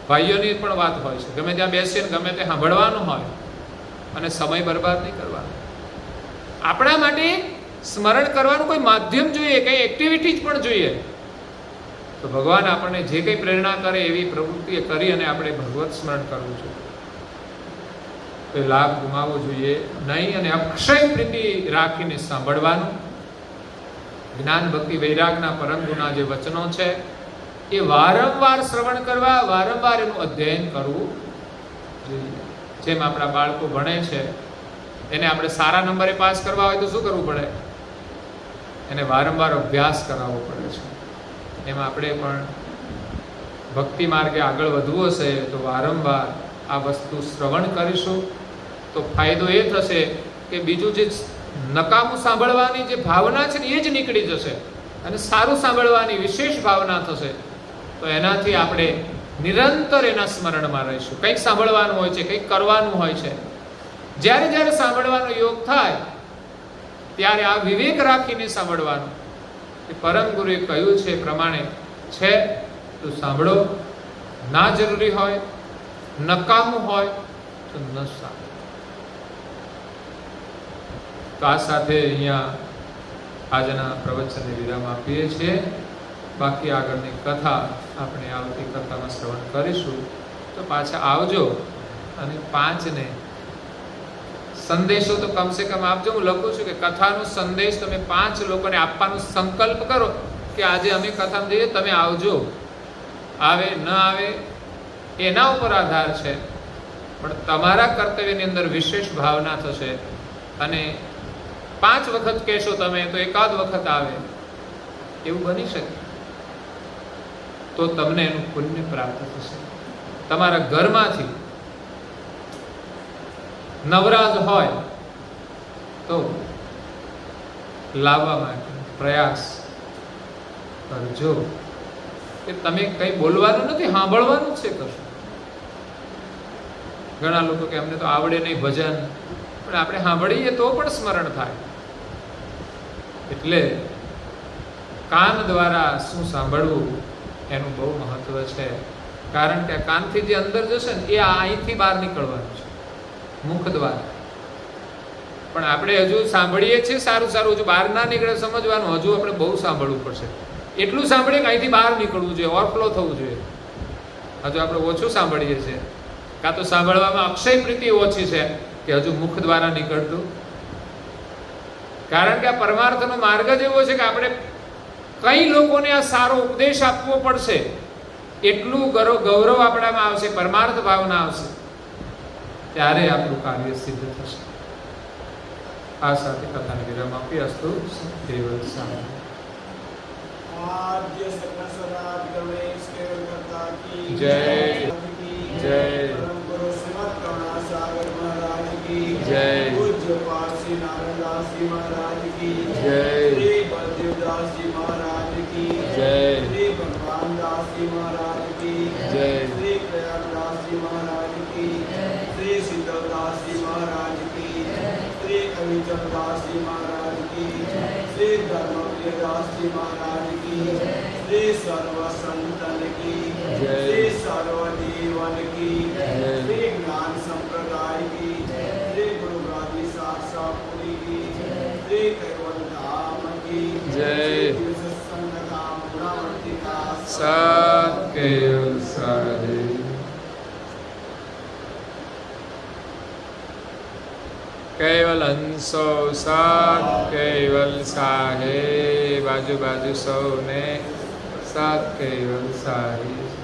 ભાઈઓની પણ વાત હોય છે, ગમે ત્યાં બેસીને ગમે તે સાંભળવાનું હોય અને સમય બરબાદ નહીં કરવાનો. આપણા માટે સ્મરણ કરવાનું કોઈ માધ્યમ જોઈએ, કઈ એક્ટિવિટી જ પણ જોઈએ. તો ભગવાન આપણને જે કંઈ પ્રેરણા કરે એવી પ્રવૃત્તિ કરી અને આપણે ભગવત સ્મરણ કરવું જોઈએ. તો લાભ ગુમાવવો જોઈએ નહીં અને અક્ષય પ્રીતિ રાખીને સાંભળવાનું. જ્ઞાન ભક્તિ વૈરાગના પરમ ગુના જે વચનો છે એ વારંવાર શ્રવણ કરવા, વારંવાર એનું અધ્યયન કરવું જોઈએ. જેમ આપણા બાળકો ભણે છે, એને આપણે સારા નંબરે પાસ કરવા હોય તો શું કરવું પડે? એને વારંવાર અભ્યાસ કરાવવો પડે છે. એમાં આપણે પણ ભક્તિ માર્ગે આગળ વધવું હશે તો વારંવાર આ વસ્તુ શ્રવણ કરીશું. તો ફાયદો એ થશે કે બીજું જે નકામું સાંભળવાની જે ભાવના છે ને એ જ નીકળી જશે અને સારું સાંભળવાની વિશેષ ભાવના થશે. તો એનાથી આપણે નિરંતર એના સ્મરણમાં રહીશું. કંઈક સાંભળવાનું હોય છે, કંઈક કરવાનું હોય છે. જ્યારે જ્યારે સાંભળવાનો યોગ થાય ત્યારે આ વિવેક રાખીને સાંભળવાનું. પરમ ગુરુએ કહ્યું છે એ પ્રમાણે છે તો સાંભળો, ના જરૂરી હોય, નકામું હોય તો ન સાંભળો. તો આ સાથે અહીંયા આજના પ્રવચનને વિરામ આપીએ છીએ. બાકી આગળની કથા આપણે આવતી કથામાં શ્રવણ કરીશું. તો પાછા આવજો અને 5ને સંદેશો તો કમસે કમ આપજો. હું લખું છું કે કથાનો સંદેશ તમે 5 લોકોને આપવાનો સંકલ્પ કરો કે આજે અમે કથામાં જઈએ, તમે આવજો. આવે ન આવે એના ઉપર આધાર છે, પણ તમારા કર્તવ્યની અંદર વિશેષ ભાવના થશે. અને 5 વખત કહેશો તમે તો એકાદ વખત આવે એવું બની શકે, તો તમને એનું પુણ્ય પ્રાપ્ત થશે. તમારા ઘરમાંથી નવરાજ હોય તો લાવવા માટે પ્રયાસ કરજો. કે તમે કંઈ બોલવાનું નથી, સાંભળવાનું જ છે કશું. ઘણા લોકો કે અમને તો આવડે નહીં ભજન, પણ આપણે સાંભળીએ તો પણ સ્મરણ થાય. એટલે કાન દ્વારા શું સાંભળવું એનું બહુ મહત્વ છે. કારણ કે કાનથી જે અંદર જશે ને એ અહીંથી બહાર નીકળવાનું છે, મુખ દ્વારા. પણ આપણે હજુ સાંભળીએ છીએ સારું સારું, હજુ બહાર ના નીકળે સમજવાનું. હજુ આપણે બહુ સાંભળવું પડશે. એટલું સાંભળીએ કે અહીંથી બહાર નીકળવું જોઈએ, ઓવરફ્લો થવું જોઈએ. હજુ આપણે ઓછું સાંભળીએ છીએ, કાં તો સાંભળવામાં અક્ષય પ્રીતિ ઓછી છે કે હજુ મુખ દ્વારા નીકળતું. કારણ કે આ પરમાર્થનો માર્ગ જ એવો છે કે આપણે કઈ લોકોને આ સારો ઉપદેશ આપવો પડશે, એટલું ગૌરવ આપણામાં આવશે, પરમાર્થ ભાવના આવશે, ત્યારે આપણું કાર્ય સિદ્ધ થશે. આ સાથે કથાને વિરામ આપી. અસ્તુ કેવલ સારા. જય જય જય પૂજ્ય પારસી નારદાસજી મહારાજ કી જય શ્રી બલદેવદાસજી મહારાજ કી જય શ્રી ભગવાનદાસજી મહારાજ કી જય શ્રી પ્રયાગદાસજી મહારાજ કી શ્રી શીતલદાસજી મહારાજ કી શ્રી કવિચંદાસજી મહારાજ કી શ્રી ધર્મપ્રિયદાસજી મહારાજ કી શ્રી સર્વ સંતન કી શ્રી સર્વદેવન કી શ્રી જ્ઞાન સંપ્રદાય કી શ્રી ગુરુ ગાદી સાક્ષાપુરી કી શ્રી કૈવલ ધામ કી જય સત્સંગ ધામ ગુણાવર્તિકા સત કેવલ સારા. કેવલ હંસો સત કેવલ સાહેબ. બાજુ બાજુ સૌને સત કેવલ સાહેબ.